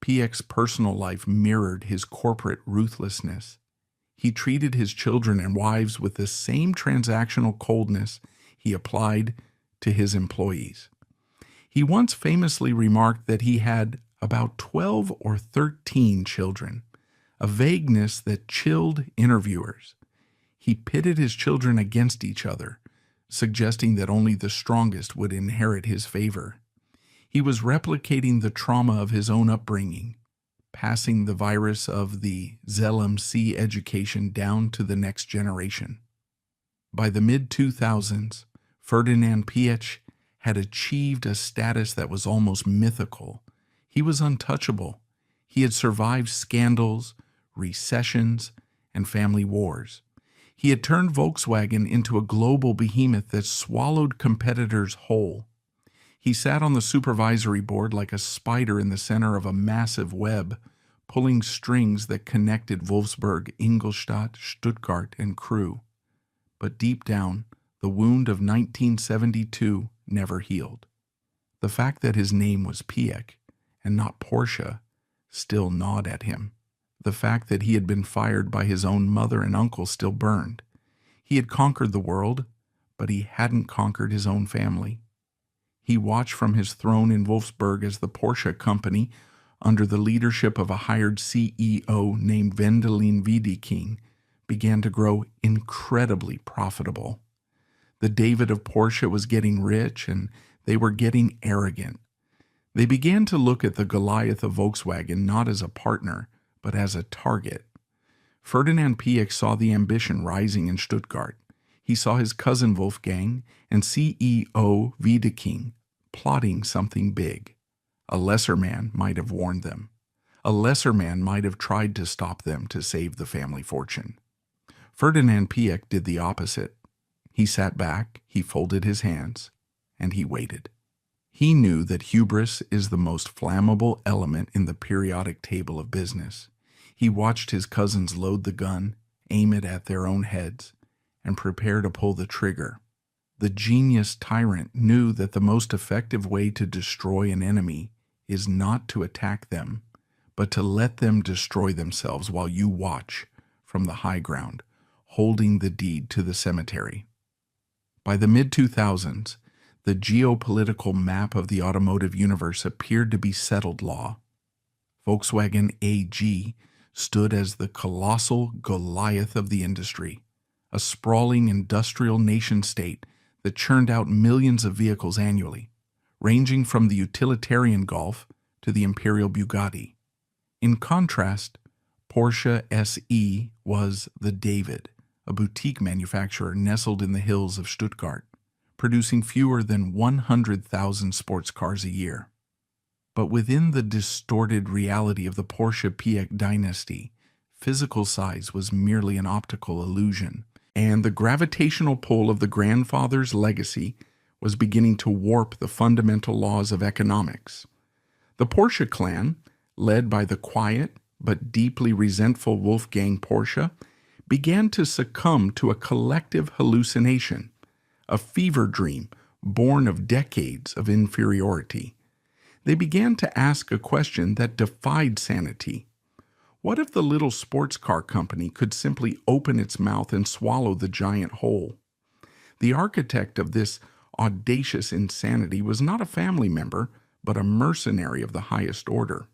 Piëch's personal life mirrored his corporate ruthlessness. He treated his children and wives with the same transactional coldness he applied to his employees. He once famously remarked that he had about 12 or 13 children, a vagueness that chilled interviewers. He pitted his children against each other, suggesting that only the strongest would inherit his favor. He was replicating the trauma of his own upbringing, passing the virus of the ZLMC education down to the next generation. By the mid-2000s, Ferdinand Piëch had achieved a status that was almost mythical. He was untouchable. He had survived scandals, recessions, and family wars. He had turned Volkswagen into a global behemoth that swallowed competitors whole. He sat on the supervisory board like a spider in the center of a massive web, pulling strings that connected Wolfsburg, Ingolstadt, Stuttgart, and Crewe. But deep down, the wound of 1972 never healed. The fact that his name was Piëch and not Porsche still gnawed at him. The fact that he had been fired by his own mother and uncle still burned. He had conquered the world, but he hadn't conquered his own family. He watched from his throne in Wolfsburg as the Porsche company, under the leadership of a hired CEO named Wendelin Wiedeking, began to grow incredibly profitable. The David of Porsche was getting rich, and they were getting arrogant. They began to look at the Goliath of Volkswagen not as a partner, but as a target. Ferdinand Piëch saw the ambition rising in Stuttgart. He saw his cousin Wolfgang and CEO Wiedeking plotting something big. A lesser man might have warned them. A lesser man might have tried to stop them to save the family fortune. Ferdinand Piëch did the opposite. He sat back, he folded his hands, and he waited. He knew that hubris is the most flammable element in the periodic table of business. He watched his cousins load the gun, aim it at their own heads, and prepare to pull the trigger. The genius tyrant knew that the most effective way to destroy an enemy is not to attack them, but to let them destroy themselves while you watch from the high ground, holding the deed to the cemetery. By the mid-2000s, the geopolitical map of the automotive universe appeared to be settled law. Volkswagen AG stood as the colossal Goliath of the industry, a sprawling industrial nation-state that churned out millions of vehicles annually, ranging from the utilitarian Golf to the Imperial Bugatti. In contrast, Porsche SE was the David, a boutique manufacturer nestled in the hills of Stuttgart, producing fewer than 100,000 sports cars a year. But within the distorted reality of the Porsche Piëch dynasty, physical size was merely an optical illusion, and the gravitational pull of the grandfather's legacy was beginning to warp the fundamental laws of economics. The Porsche clan, led by the quiet but deeply resentful Wolfgang Porsche, began to succumb to a collective hallucination, a fever dream born of decades of inferiority. They began to ask a question that defied sanity. What if the little sports car company could simply open its mouth and swallow the giant whole? The architect of this audacious insanity was not a family member, but a mercenary of the highest order.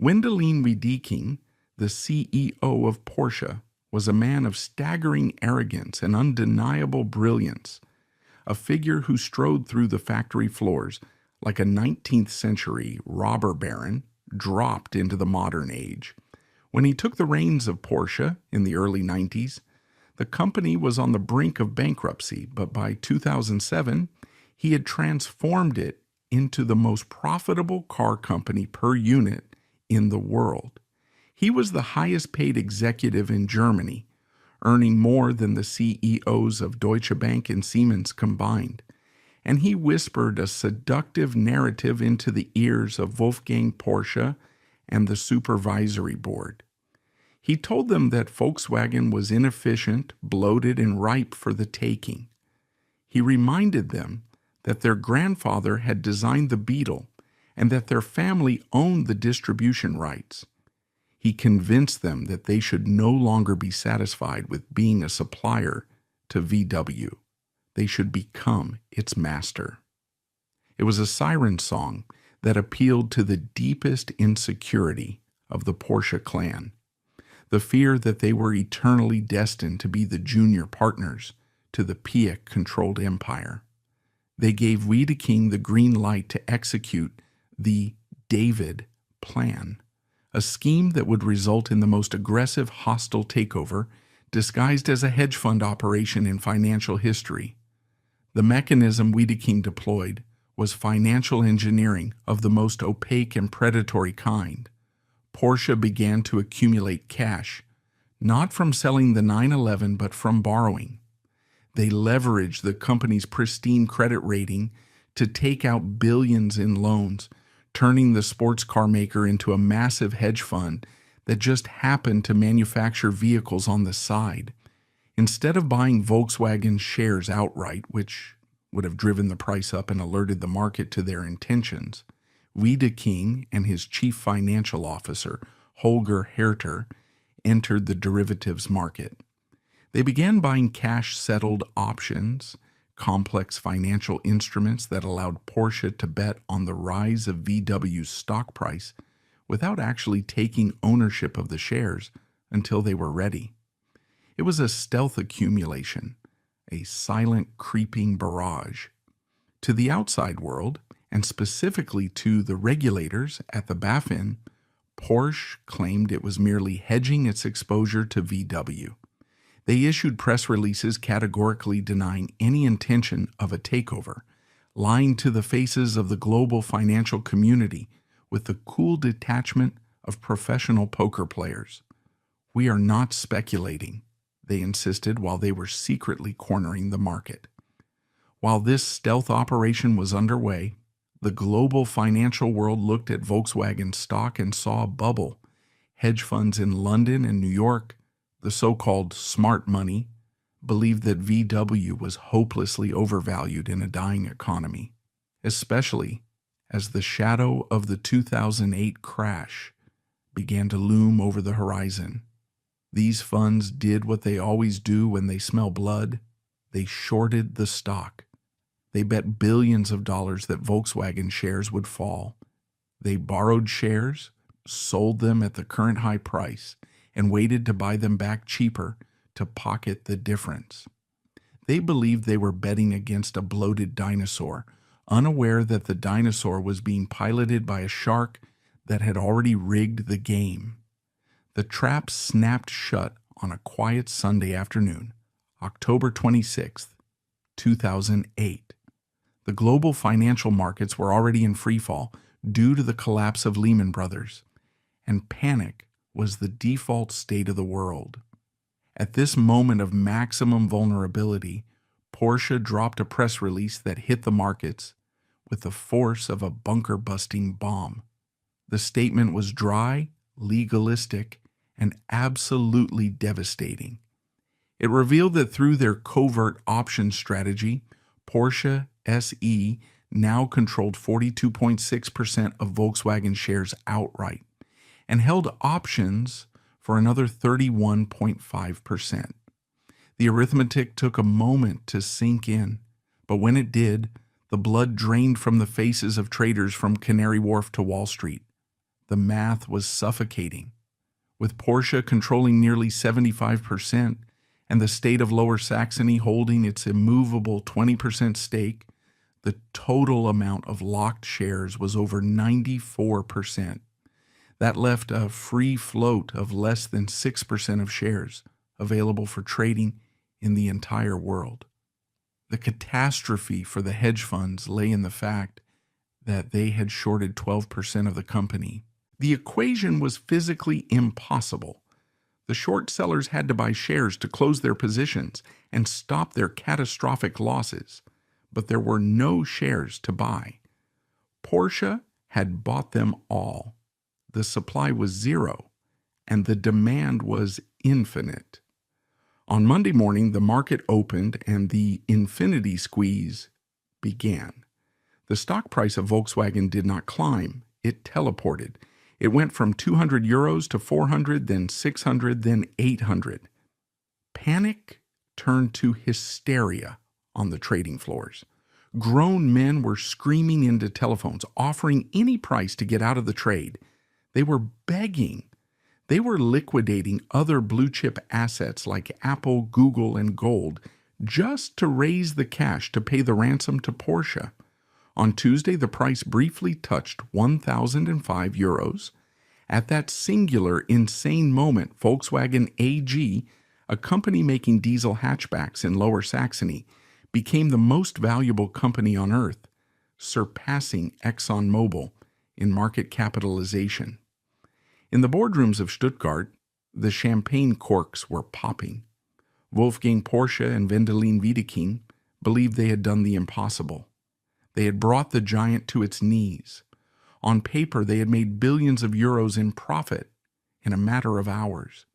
Wendelin Wiedeking, the CEO of Porsche, was a man of staggering arrogance and undeniable brilliance, a figure who strode through the factory floors like a 19th century robber baron dropped into the modern age. When he took the reins of Porsche in the early 90s, the company was on the brink of bankruptcy, but by 2007, he had transformed it into the most profitable car company per unit in the world. He was the highest paid executive in Germany, earning more than the CEOs of Deutsche Bank and Siemens combined. And he whispered a seductive narrative into the ears of Wolfgang Porsche and the supervisory board. He told them that Volkswagen was inefficient, bloated, and ripe for the taking. He reminded them that their grandfather had designed the Beetle and that their family owned the distribution rights. He convinced them that they should no longer be satisfied with being a supplier to VW. They should become its master. It was a siren song that appealed to the deepest insecurity of the Porsche clan, the fear that they were eternally destined to be the junior partners to the Piëch-controlled empire. They gave Wiedeking the green light to execute the David Plan, a scheme that would result in the most aggressive hostile takeover disguised as a hedge fund operation in financial history. The mechanism Wiedeking deployed was financial engineering of the most opaque and predatory kind. Porsche began to accumulate cash, not from selling the 911 but from borrowing. They leveraged the company's pristine credit rating to take out billions in loans, turning the sports car maker into a massive hedge fund that just happened to manufacture vehicles on the side. Instead of buying Volkswagen shares outright, which would have driven the price up and alerted the market to their intentions, Wiedeking and his chief financial officer, Holger Herter, entered the derivatives market. They began buying cash-settled options, complex financial instruments that allowed Porsche to bet on the rise of VW's stock price without actually taking ownership of the shares until they were ready. It was a stealth accumulation, a silent creeping barrage. To the outside world, and specifically to the regulators at the BaFin, Porsche claimed it was merely hedging its exposure to VW. They issued press releases categorically denying any intention of a takeover, lying to the faces of the global financial community with the cool detachment of professional poker players. "We are not speculating," they insisted while they were secretly cornering the market. While this stealth operation was underway, the global financial world looked at Volkswagen stock and saw a bubble. Hedge funds in London and New York, the so-called smart money, believed that VW was hopelessly overvalued in a dying economy, especially as the shadow of the 2008 crash began to loom over the horizon. These funds did what they always do when they smell blood. They shorted the stock. They bet billions of dollars that Volkswagen shares would fall. They borrowed shares, sold them at the current high price, and waited to buy them back cheaper to pocket the difference. They believed they were betting against a bloated dinosaur, unaware that the dinosaur was being piloted by a shark that had already rigged the game. The trap snapped shut on a quiet Sunday afternoon, October 26, 2008. The global financial markets were already in freefall due to the collapse of Lehman Brothers, and panic was the default state of the world. At this moment of maximum vulnerability, Porsche dropped a press release that hit the markets with the force of a bunker-busting bomb. The statement was dry, legalistic, and absolutely devastating. It revealed that through their covert option strategy, Porsche SE now controlled 42.6% of Volkswagen shares outright and held options for another 31.5%. The arithmetic took a moment to sink in, but when it did, the blood drained from the faces of traders from Canary Wharf to Wall Street. The math was suffocating. With Porsche controlling nearly 75% and the state of Lower Saxony holding its immovable 20% stake, the total amount of locked shares was over 94%. That left a free float of less than 6% of shares available for trading in the entire world. The catastrophe for the hedge funds lay in the fact that they had shorted 12% of the company. The equation was physically impossible. The short sellers had to buy shares to close their positions and stop their catastrophic losses, but there were no shares to buy. Porsche had bought them all. The supply was zero, and the demand was infinite. On Monday morning, the market opened and the infinity squeeze began. The stock price of Volkswagen did not climb. It teleported. It went from 200 euros to 400, then 600, then 800. Panic turned to hysteria on the trading floors. Grown men were screaming into telephones, offering any price to get out of the trade. They were begging. They were liquidating other blue-chip assets like Apple, Google, and gold just to raise the cash to pay the ransom to Porsche. On Tuesday, the price briefly touched 1,005 euros. At that singular, insane moment, Volkswagen AG, a company making diesel hatchbacks in Lower Saxony, became the most valuable company on earth, surpassing ExxonMobil in market capitalization. In the boardrooms of Stuttgart, the champagne corks were popping. Wolfgang Porsche and Wendelin Wiedeking believed they had done the impossible. They had brought the giant to its knees. On paper, they had made billions of euros in profit in a matter of hours.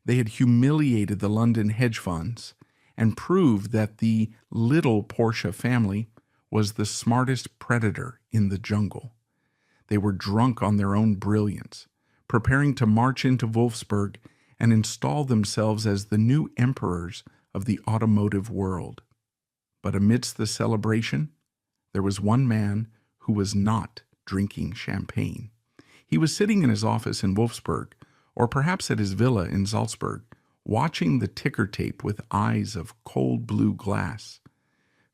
They had humiliated the London hedge funds and proved that the little Porsche family was the smartest predator in the jungle. They were drunk on their own brilliance, preparing to march into Wolfsburg and install themselves as the new emperors of the automotive world. But amidst the celebration, there was one man who was not drinking champagne. He was sitting in his office in Wolfsburg, or perhaps at his villa in Salzburg, watching the ticker tape with eyes of cold blue glass.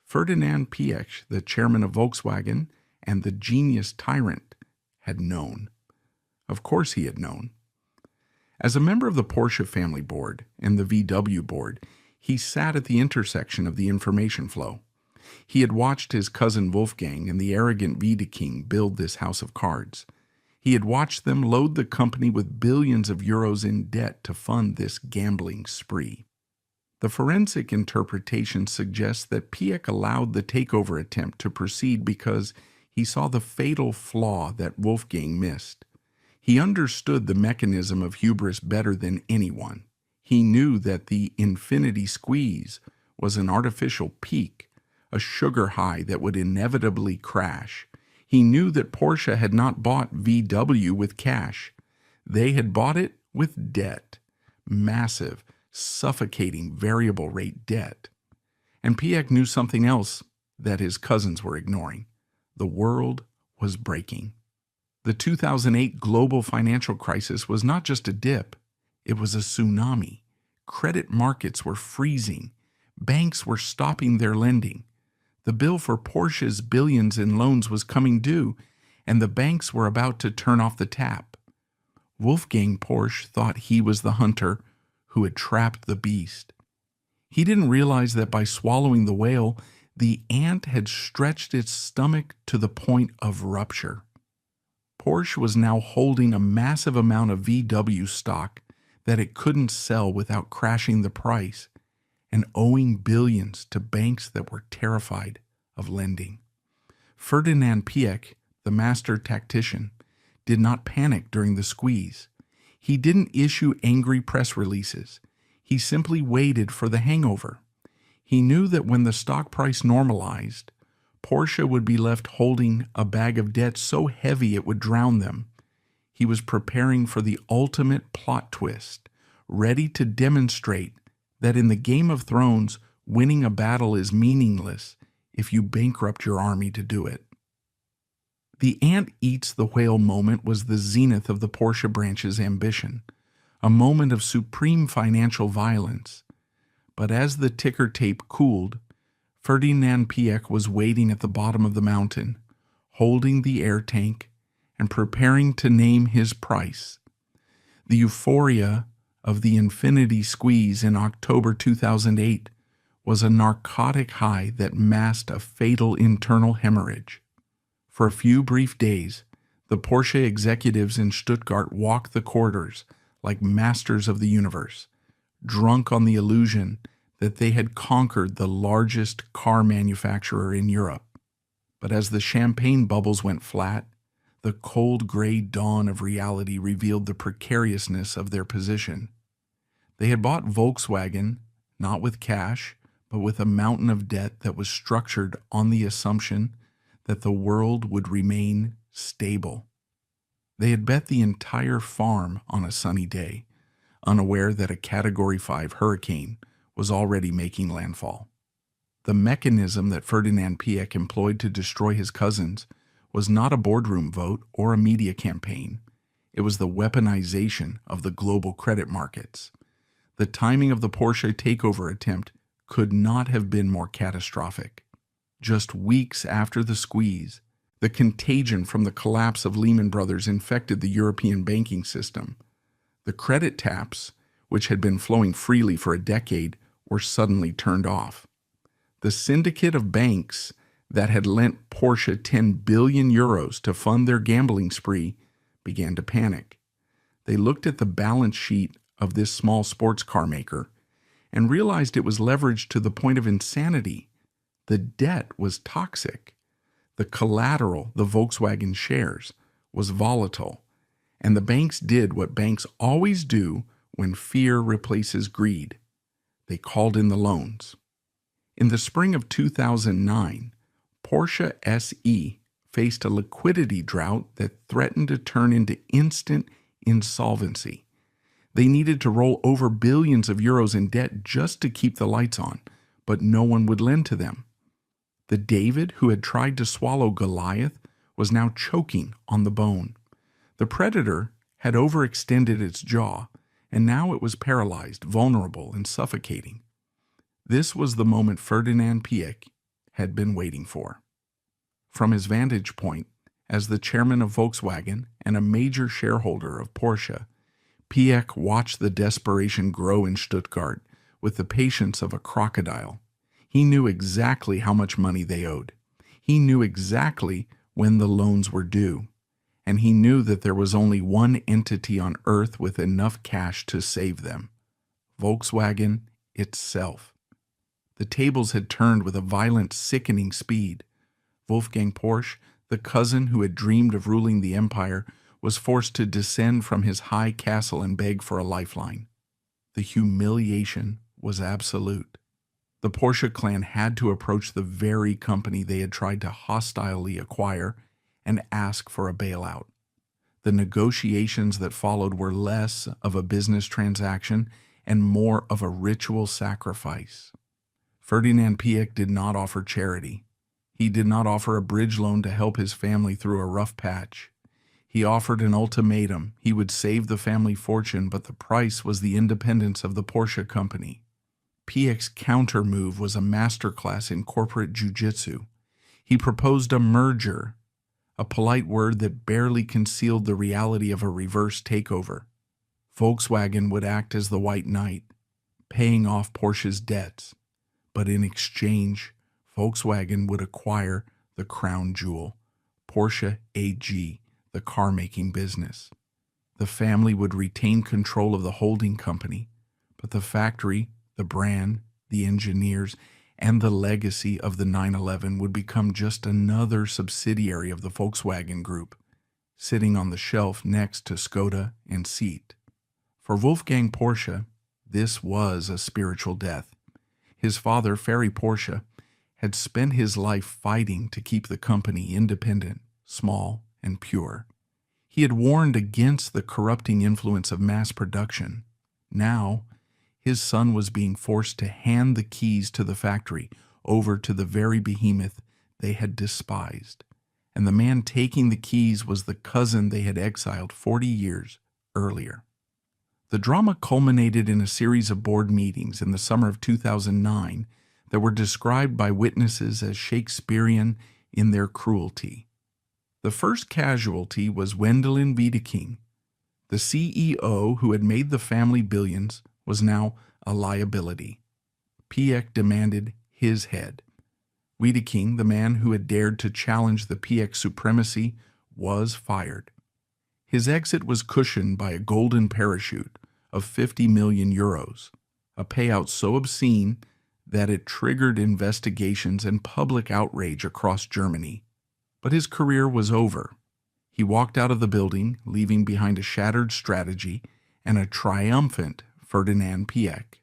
Ferdinand Piëch, the chairman of Volkswagen and the genius tyrant, had known. Of course he had known. As a member of the Porsche family board and the VW board, he sat at the intersection of the information flow. He had watched his cousin Wolfgang and the arrogant Wiedeking build this house of cards. He had watched them load the company with billions of euros in debt to fund this gambling spree. The forensic interpretation suggests that Piëch allowed the takeover attempt to proceed because he saw the fatal flaw that Wolfgang missed. He understood the mechanism of hubris better than anyone. He knew that the infinity squeeze was an artificial peak, a sugar high that would inevitably crash. He knew that Porsche had not bought VW with cash. They had bought it with debt, massive, suffocating variable rate debt. And Piëch knew something else that his cousins were ignoring. The world was breaking. The 2008 global financial crisis was not just a dip, it was a tsunami. Credit markets were freezing. Banks were stopping their lending. The bill for Porsche's billions in loans was coming due, and the banks were about to turn off the tap. Wolfgang Porsche thought he was the hunter who had trapped the beast. He didn't realize that by swallowing the whale, the ant had stretched its stomach to the point of rupture. Porsche was now holding a massive amount of VW stock that it couldn't sell without crashing the price, and owing billions to banks that were terrified of lending. Ferdinand Piëch, the master tactician, did not panic during the squeeze. He didn't issue angry press releases. He simply waited for the hangover. He knew that when the stock price normalized, Porsche would be left holding a bag of debt so heavy it would drown them. He was preparing for the ultimate plot twist, ready to demonstrate that in the Game of Thrones, winning a battle is meaningless if you bankrupt your army to do it. The ant eats the whale moment was the zenith of the Porsche branch's ambition, a moment of supreme financial violence. But as the ticker tape cooled, Ferdinand Piëch was waiting at the bottom of the mountain, holding the air tank and preparing to name his price. The euphoria of the infinity squeeze in October 2008 was a narcotic high that masked a fatal internal hemorrhage. For a few brief days, the Porsche executives in Stuttgart walked the corridors like masters of the universe, drunk on the illusion that they had conquered the largest car manufacturer in Europe. But as the champagne bubbles went flat, the cold gray dawn of reality revealed the precariousness of their position. They had bought Volkswagen, not with cash, but with a mountain of debt that was structured on the assumption that the world would remain stable. They had bet the entire farm on a sunny day, unaware that a Category 5 hurricane was already making landfall. The mechanism that Ferdinand Piëch employed to destroy his cousins was not a boardroom vote or a media campaign. It was the weaponization of the global credit markets. The timing of the Porsche takeover attempt could not have been more catastrophic. Just weeks after the squeeze, the contagion from the collapse of Lehman Brothers infected the European banking system. The credit taps, which had been flowing freely for a decade, were suddenly turned off. The syndicate of banks that had lent Porsche 10 billion euros to fund their gambling spree began to panic. They looked at the balance sheet of this small sports car maker and realized it was leveraged to the point of insanity. The debt was toxic. The collateral, the Volkswagen shares, was volatile. And the banks did what banks always do when fear replaces greed. They called in the loans. In the spring of 2009, Porsche SE faced a liquidity drought that threatened to turn into instant insolvency. They needed to roll over billions of euros in debt just to keep the lights on, but no one would lend to them. The David who had tried to swallow Goliath was now choking on the bone. The predator had overextended its jaw, and now it was paralyzed, vulnerable, and suffocating. This was the moment Ferdinand Piëch had been waiting for. From his vantage point, as the chairman of Volkswagen and a major shareholder of Porsche, Piëch watched the desperation grow in Stuttgart with the patience of a crocodile. He knew exactly how much money they owed. He knew exactly when the loans were due. And he knew that there was only one entity on earth with enough cash to save them: Volkswagen itself. The tables had turned with a violent, sickening speed. Wolfgang Porsche, the cousin who had dreamed of ruling the empire, was forced to descend from his high castle and beg for a lifeline. The humiliation was absolute. The Porsche clan had to approach the very company they had tried to hostilely acquire and ask for a bailout. The negotiations that followed were less of a business transaction and more of a ritual sacrifice. Ferdinand Piëch did not offer charity. He did not offer a bridge loan to help his family through a rough patch. He offered an ultimatum. He would save the family fortune, but the price was the independence of the Porsche company. Piëch's counter move was a masterclass in corporate jiu-jitsu. He proposed a merger, a polite word that barely concealed the reality of a reverse takeover. Volkswagen would act as the white knight, paying off Porsche's debts, but in exchange, Volkswagen would acquire the crown jewel, Porsche AG, the car-making business. The family would retain control of the holding company, but the factory, the brand, the engineers, and the legacy of the 911 would become just another subsidiary of the Volkswagen Group, sitting on the shelf next to Skoda and Seat. For Wolfgang Porsche, this was a spiritual death. His father, Ferry Porsche, had spent his life fighting to keep the company independent, small, and pure. He had warned against the corrupting influence of mass production. Now, his son was being forced to hand the keys to the factory over to the very behemoth they had despised. And the man taking the keys was the cousin they had exiled 40 years earlier. The drama culminated in a series of board meetings in the summer of 2009 that were described by witnesses as Shakespearean in their cruelty. The first casualty was Wendelin Wiedeking. The CEO who had made the family billions was now a liability. Piëch demanded his head. Wiedeking, the man who had dared to challenge the Piëch supremacy, was fired. His exit was cushioned by a golden parachute of 50 million euros, a payout so obscene that it triggered investigations and public outrage across Germany. But his career was over. He walked out of the building, leaving behind a shattered strategy and a triumphant Ferdinand Piëch.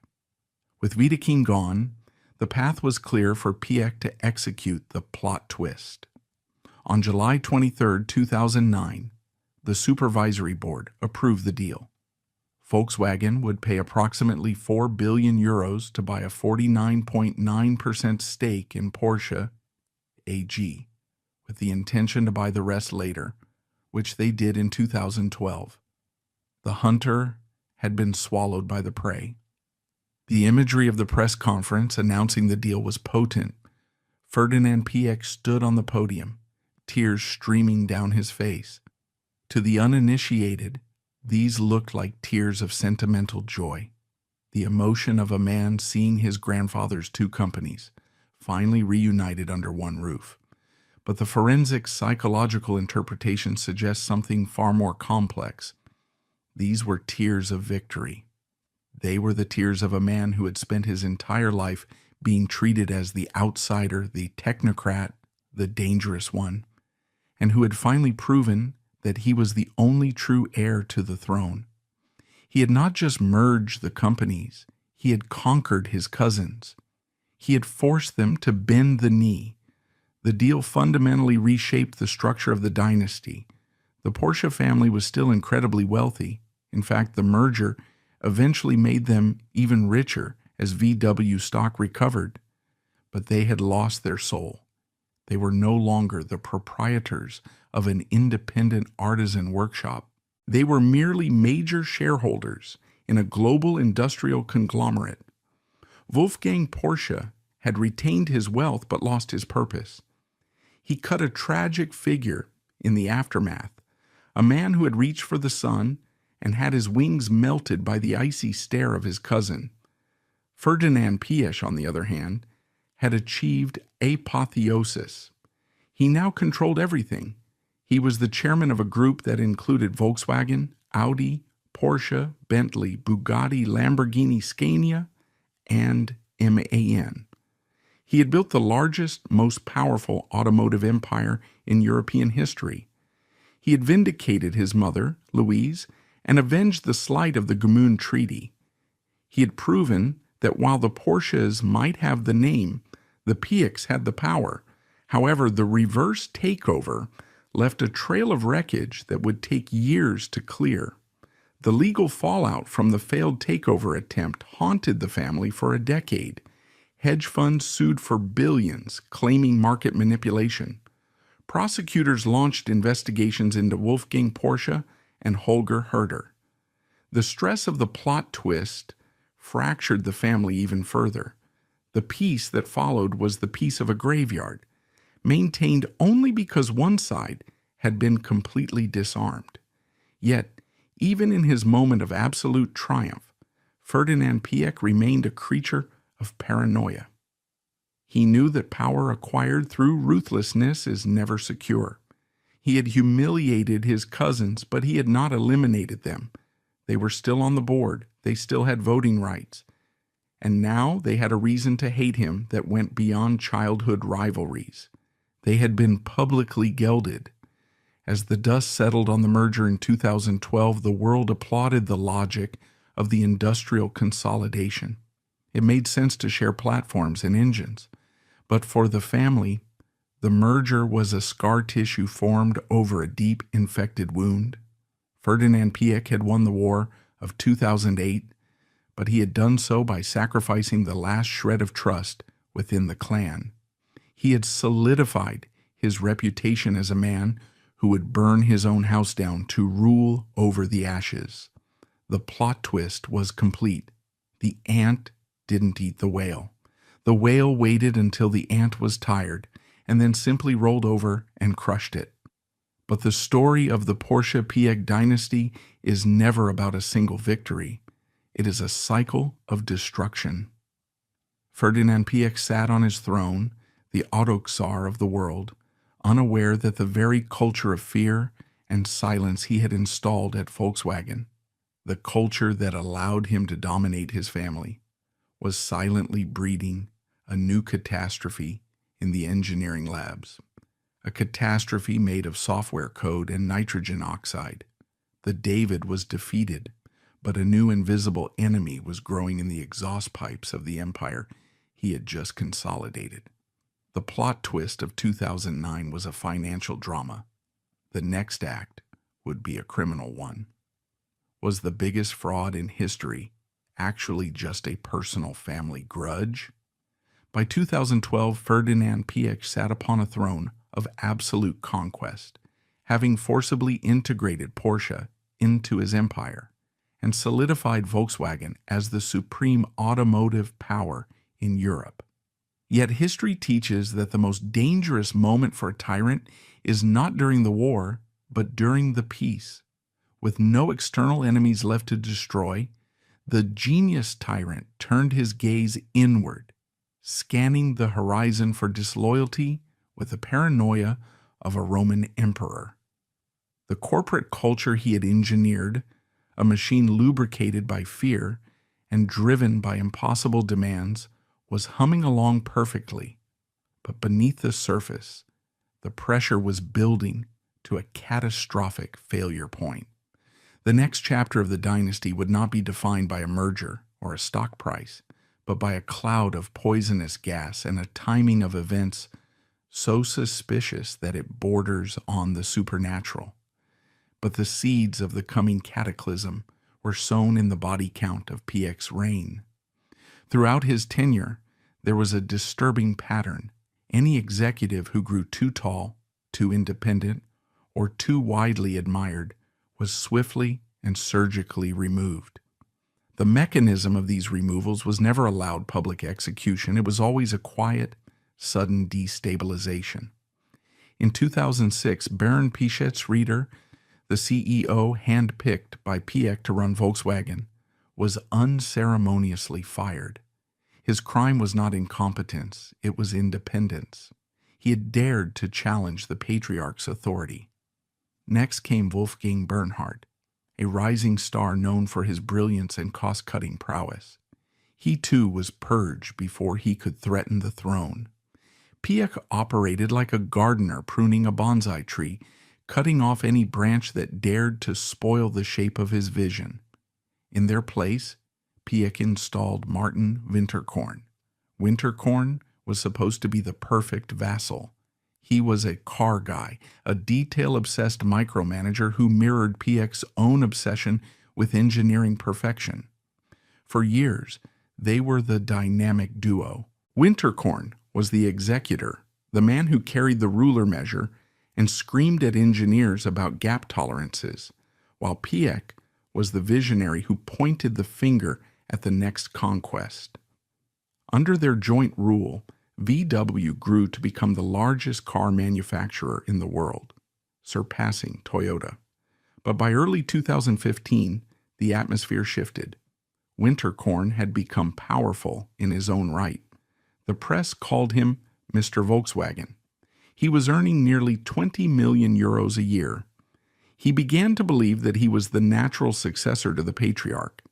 With Wiedeking gone, the path was clear for Piëch to execute the plot twist. On July 23, 2009, the supervisory board approved the deal. Volkswagen would pay approximately 4 billion euros to buy a 49.9% stake in Porsche AG, with the intention to buy the rest later, which they did in 2012. The hunter had been swallowed by the prey. The imagery of the press conference announcing the deal was potent. Ferdinand Piëch stood on the podium, tears streaming down his face. To the uninitiated, these looked like tears of sentimental joy, the emotion of a man seeing his grandfather's two companies finally reunited under one roof. But the forensic psychological interpretation suggests something far more complex. These were tears of victory. They were the tears of a man who had spent his entire life being treated as the outsider, the technocrat, the dangerous one, and who had finally proven that he was the only true heir to the throne. He had not just merged the companies, he had conquered his cousins. He had forced them to bend the knee. The deal fundamentally reshaped the structure of the dynasty. The Porsche family was still incredibly wealthy. In fact, the merger eventually made them even richer as VW stock recovered. But they had lost their soul. They were no longer the proprietors of an independent artisan workshop. They were merely major shareholders in a global industrial conglomerate. Wolfgang Porsche had retained his wealth but lost his purpose. He cut a tragic figure in the aftermath, a man who had reached for the sun and had his wings melted by the icy stare of his cousin. Ferdinand Piëch, on the other hand, had achieved apotheosis. He now controlled everything. He was the chairman of a group that included Volkswagen, Audi, Porsche, Bentley, Bugatti, Lamborghini, Scania, and MAN. He had built the largest, most powerful automotive empire in European history. He had vindicated his mother, Louise, and avenged the slight of the Gmünd Treaty. He had proven that while the Porsches might have the name, the Piëchs had the power. However, the reverse takeover left a trail of wreckage that would take years to clear. The legal fallout from the failed takeover attempt haunted the family for a decade. Hedge funds sued for billions, claiming market manipulation. Prosecutors launched investigations into Wolfgang Porsche and Holger Herder. The stress of the plot twist fractured the family even further. The peace that followed was the peace of a graveyard, maintained only because one side had been completely disarmed. Yet, even in his moment of absolute triumph, Ferdinand Piëch remained a creature of paranoia. He knew that power acquired through ruthlessness is never secure. He had humiliated his cousins, but he had not eliminated them. They were still on the board. They still had voting rights. And now they had a reason to hate him that went beyond childhood rivalries. They had been publicly gelded. As the dust settled on the merger in 2012, the world applauded the logic of the industrial consolidation. It made sense to share platforms and engines. But for the family, the merger was a scar tissue formed over a deep infected wound. Ferdinand Piëch had won the war of 2008, but he had done so by sacrificing the last shred of trust within the clan. He had solidified his reputation as a man who would burn his own house down to rule over the ashes. The plot twist was complete. The ant didn't eat the whale. The whale waited until the ant was tired and then simply rolled over and crushed it. But the story of the Porsche Piëch dynasty is never about a single victory. It is a cycle of destruction. Ferdinand Piëch sat on his throne, the autocsar of the world, unaware that the very culture of fear and silence he had installed at Volkswagen, the culture that allowed him to dominate his family, was silently breeding a new catastrophe in the engineering labs. A catastrophe made of software code and nitrogen oxide. The David was defeated, but a new invisible enemy was growing in the exhaust pipes of the empire he had just consolidated. The plot twist of 2009 was a financial drama. The next act would be a criminal one. Was the biggest fraud in history actually just a personal family grudge? By 2012, Ferdinand Piëch sat upon a throne of absolute conquest, having forcibly integrated Porsche into his empire and solidified Volkswagen as the supreme automotive power in Europe. Yet history teaches that the most dangerous moment for a tyrant is not during the war, but during the peace. With no external enemies left to destroy, the genius tyrant turned his gaze inward, scanning the horizon for disloyalty with the paranoia of a Roman emperor. The corporate culture he had engineered, a machine lubricated by fear and driven by impossible demands, was humming along perfectly. But beneath the surface, the pressure was building to a catastrophic failure point. The next chapter of the dynasty would not be defined by a merger or a stock price, but by a cloud of poisonous gas and a timing of events so suspicious that it borders on the supernatural. But the seeds of the coming cataclysm were sown in the body count of Piëch's reign. Throughout his tenure, there was a disturbing pattern. Any executive who grew too tall, too independent, or too widely admired was swiftly and surgically removed. The mechanism of these removals was never allowed public execution. It was always a quiet, sudden destabilization. In 2006, Baron Piëch's Reader, the CEO handpicked by Piëch to run Volkswagen, was unceremoniously fired. His crime was not incompetence, it was independence. He had dared to challenge the patriarch's authority. Next came Wolfgang Bernhard, a rising star known for his brilliance and cost-cutting prowess. He too was purged before he could threaten the throne. Piëch operated like a gardener pruning a bonsai tree, cutting off any branch that dared to spoil the shape of his vision. In their place, Piëch installed Martin Winterkorn. Winterkorn was supposed to be the perfect vassal. He was a car guy, a detail-obsessed micromanager who mirrored Piëch's own obsession with engineering perfection. For years, they were the dynamic duo. Winterkorn was the executor, the man who carried the ruler measure and screamed at engineers about gap tolerances, while Piëch was the visionary who pointed the finger at the next conquest. Under their joint rule, VW grew to become the largest car manufacturer in the world, surpassing Toyota. But by early 2015, the atmosphere shifted. Winterkorn had become powerful in his own right. The press called him Mr. Volkswagen. He was earning nearly 20 million euros a year. He began to believe that he was the natural successor to the patriarch.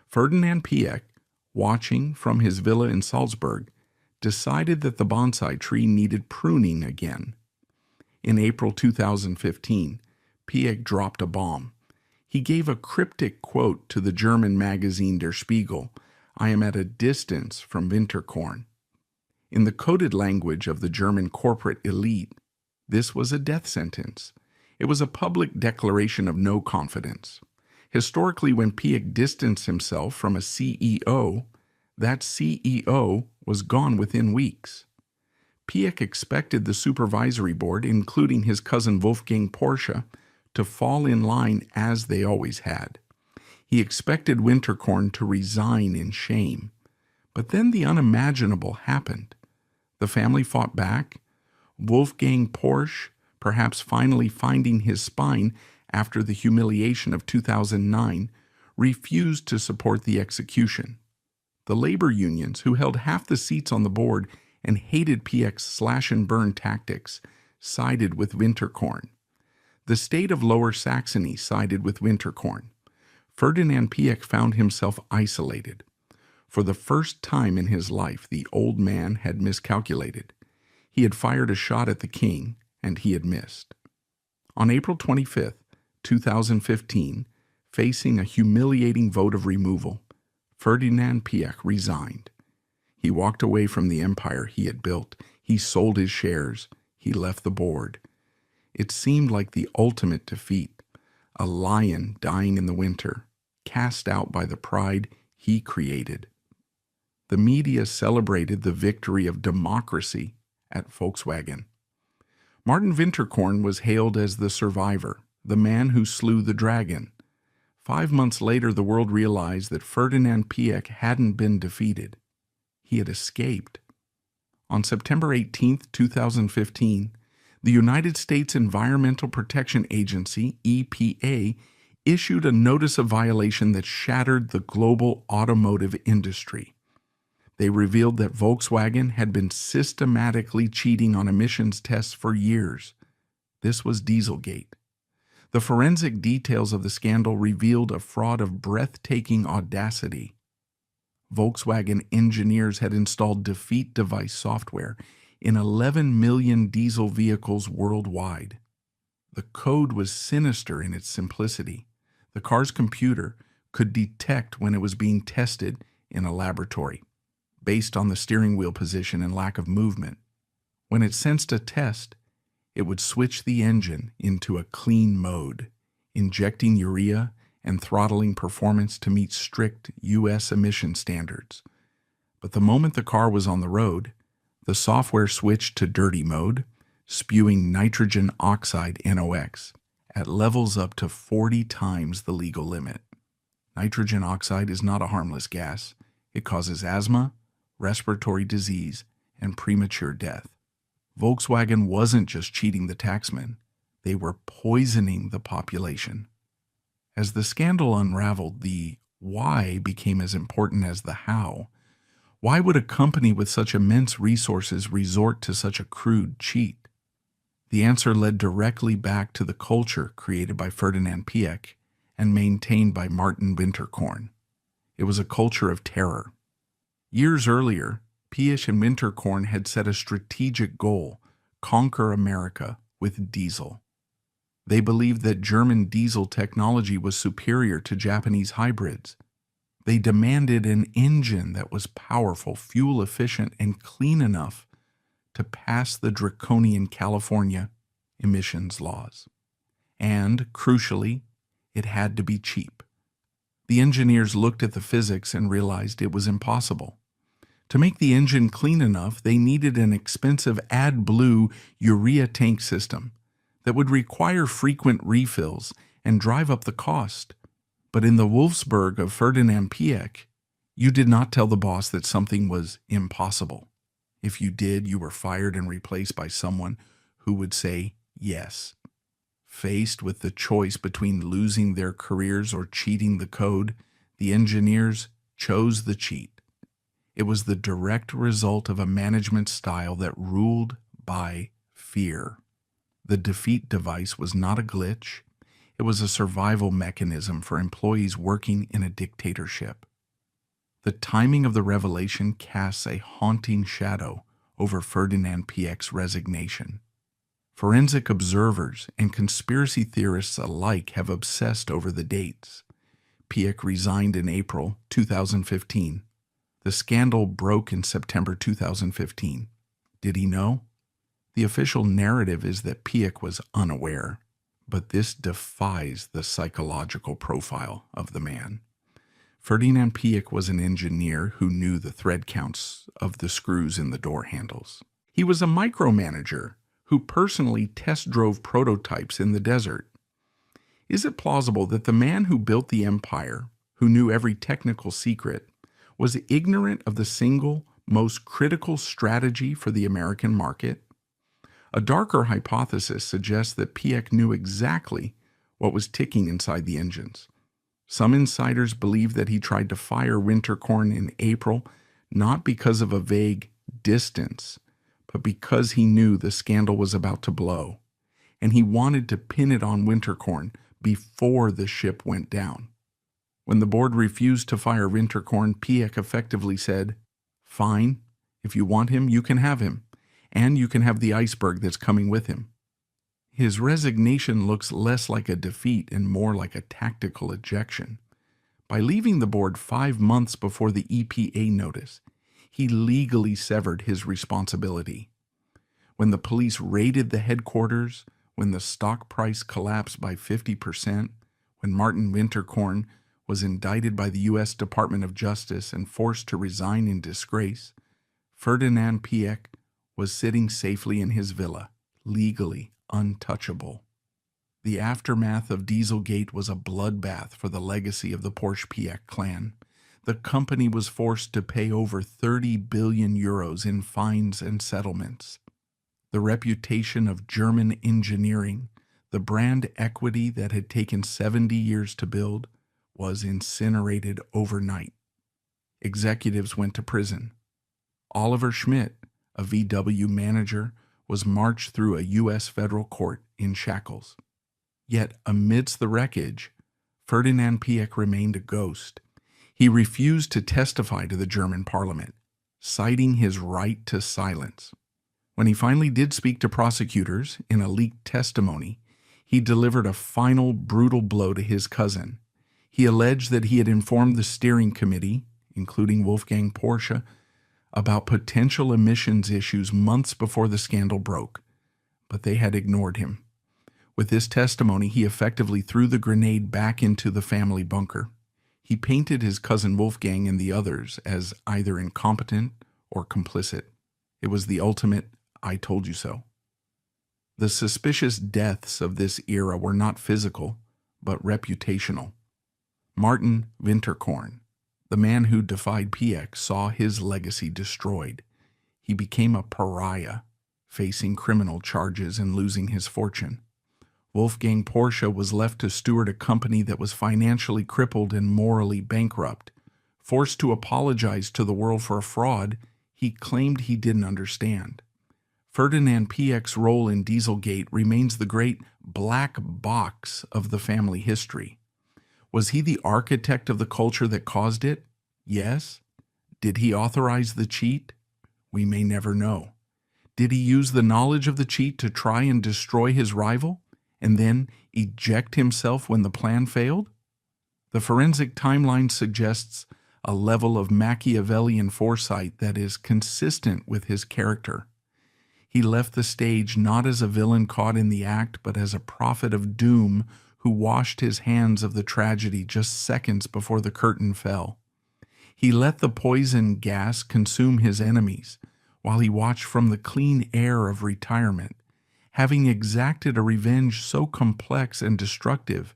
Ferdinand Piëch, watching from his villa in Salzburg, decided that the bonsai tree needed pruning again. In April 2015, Piëch dropped a bomb. He gave a cryptic quote to the German magazine Der Spiegel, "I am at a distance from Winterkorn." In the coded language of the German corporate elite, this was a death sentence. It was a public declaration of no confidence. Historically, when Piëch distanced himself from a CEO, that CEO was gone within weeks. Piëch expected the supervisory board, including his cousin Wolfgang Porsche, to fall in line as they always had. He expected Winterkorn to resign in shame. But then the unimaginable happened. The family fought back. Wolfgang Porsche, perhaps finally finding his spine after the humiliation of 2009, refused to support the execution. The labor unions, who held half the seats on the board and hated Piëch's slash-and-burn tactics, sided with Winterkorn. The state of Lower Saxony sided with Winterkorn. Ferdinand Piëch found himself isolated. For the first time in his life, the old man had miscalculated. He had fired a shot at the king, and he had missed. On April 25, 2015, facing a humiliating vote of removal, Ferdinand Piëch resigned. He walked away from the empire he had built. He sold his shares. He left the board. It seemed like the ultimate defeat, a lion dying in the winter, cast out by the pride he created. The media celebrated the victory of democracy at Volkswagen. Martin Winterkorn was hailed as the survivor, the man who slew the dragon. 5 months later, the world realized that Ferdinand Piëch hadn't been defeated. He had escaped. On September 18, 2015, the United States Environmental Protection Agency, EPA, issued a notice of violation that shattered the global automotive industry. They revealed that Volkswagen had been systematically cheating on emissions tests for years. This was Dieselgate. The forensic details of the scandal revealed a fraud of breathtaking audacity. Volkswagen engineers had installed defeat device software in 11 million diesel vehicles worldwide. The code was sinister in its simplicity. The car's computer could detect when it was being tested in a laboratory, based on the steering wheel position and lack of movement. When it sensed a test, it would switch the engine into a clean mode, injecting urea and throttling performance to meet strict U.S. emission standards. But the moment the car was on the road, the software switched to dirty mode, spewing nitrogen oxide NOx at levels up to 40 times the legal limit. Nitrogen oxide is not a harmless gas. It causes asthma, respiratory disease, and premature death. Volkswagen wasn't just cheating the taxman, they were poisoning the population. As the scandal unraveled, the why became as important as the how. Why would a company with such immense resources resort to such a crude cheat? The answer led directly back to the culture created by Ferdinand Piëch and maintained by Martin Winterkorn. It was a culture of terror. Years earlier, Piëch and Winterkorn had set a strategic goal: conquer America with diesel. They believed that German diesel technology was superior to Japanese hybrids. They demanded an engine that was powerful, fuel-efficient, and clean enough to pass the draconian California emissions laws. And, crucially, it had to be cheap. The engineers looked at the physics and realized it was impossible. To make the engine clean enough, they needed an expensive AdBlue urea tank system that would require frequent refills and drive up the cost. But in the Wolfsburg of Ferdinand Piëch, you did not tell the boss that something was impossible. If you did, you were fired and replaced by someone who would say yes. Faced with the choice between losing their careers or cheating the code, the engineers chose the cheat. It was the direct result of a management style that ruled by fear. The defeat device was not a glitch. It was a survival mechanism for employees working in a dictatorship. The timing of the revelation casts a haunting shadow over Ferdinand Piëch's resignation. Forensic observers and conspiracy theorists alike have obsessed over the dates. Piëch resigned in April 2015. The scandal broke in September 2015. Did he know? The official narrative is that Piëch was unaware, but this defies the psychological profile of the man. Ferdinand Piëch was an engineer who knew the thread counts of the screws in the door handles. He was a micromanager who personally test drove prototypes in the desert. Is it plausible that the man who built the empire who knew every technical secret, was ignorant of the single most critical strategy for the American market? A darker hypothesis suggests that Piëch knew exactly what was ticking inside the engines. Some insiders believe that he tried to fire Winterkorn in April not because of a vague distance, but because he knew the scandal was about to blow, and he wanted to pin it on Winterkorn before the ship went down. When the board refused to fire Winterkorn, Piëch effectively said, "Fine, if you want him, you can have him, and you can have the iceberg that's coming with him." His resignation looks less like a defeat and more like a tactical ejection. By leaving the board 5 months before the EPA notice, he legally severed his responsibility. When the police raided the headquarters, when the stock price collapsed by 50%, when Martin Winterkorn was indicted by the U.S. Department of Justice and forced to resign in disgrace, Ferdinand Piëch was sitting safely in his villa, legally untouchable. The aftermath of Dieselgate was a bloodbath for the legacy of the Porsche Piëch clan. The company was forced to pay over 30 billion euros in fines and settlements. The reputation of German engineering, the brand equity that had taken 70 years to build, was incinerated overnight. Executives went to prison. Oliver Schmidt, a VW manager, was marched through a U.S. federal court in shackles. Yet, amidst the wreckage, Ferdinand Piëch remained a ghost. He refused to testify to the German parliament, citing his right to silence. When he finally did speak to prosecutors in a leaked testimony, he delivered a final brutal blow to his cousin. He alleged that he had informed the steering committee, including Wolfgang Porsche, about potential emissions issues months before the scandal broke, but they had ignored him. With this testimony, he effectively threw the grenade back into the family bunker. He painted his cousin Wolfgang and the others as either incompetent or complicit. It was the ultimate "I told you so." The suspicious deaths of this era were not physical, but reputational. Martin Winterkorn, the man who defied Piëch, saw his legacy destroyed. He became a pariah, facing criminal charges and losing his fortune. Wolfgang Porsche was left to steward a company that was financially crippled and morally bankrupt. Forced to apologize to the world for a fraud he claimed he didn't understand. Ferdinand Piëch's role in Dieselgate remains the great black box of the family history. Was he the architect of the culture that caused it? Yes. Did he authorize the cheat? We may never know. Did he use the knowledge of the cheat to try and destroy his rival, and then eject himself when the plan failed? The forensic timeline suggests a level of Machiavellian foresight that is consistent with his character. He left the stage not as a villain caught in the act, but as a prophet of doom who washed his hands of the tragedy just seconds before the curtain fell. He let the poison gas consume his enemies, while he watched from the clean air of retirement, having exacted a revenge so complex and destructive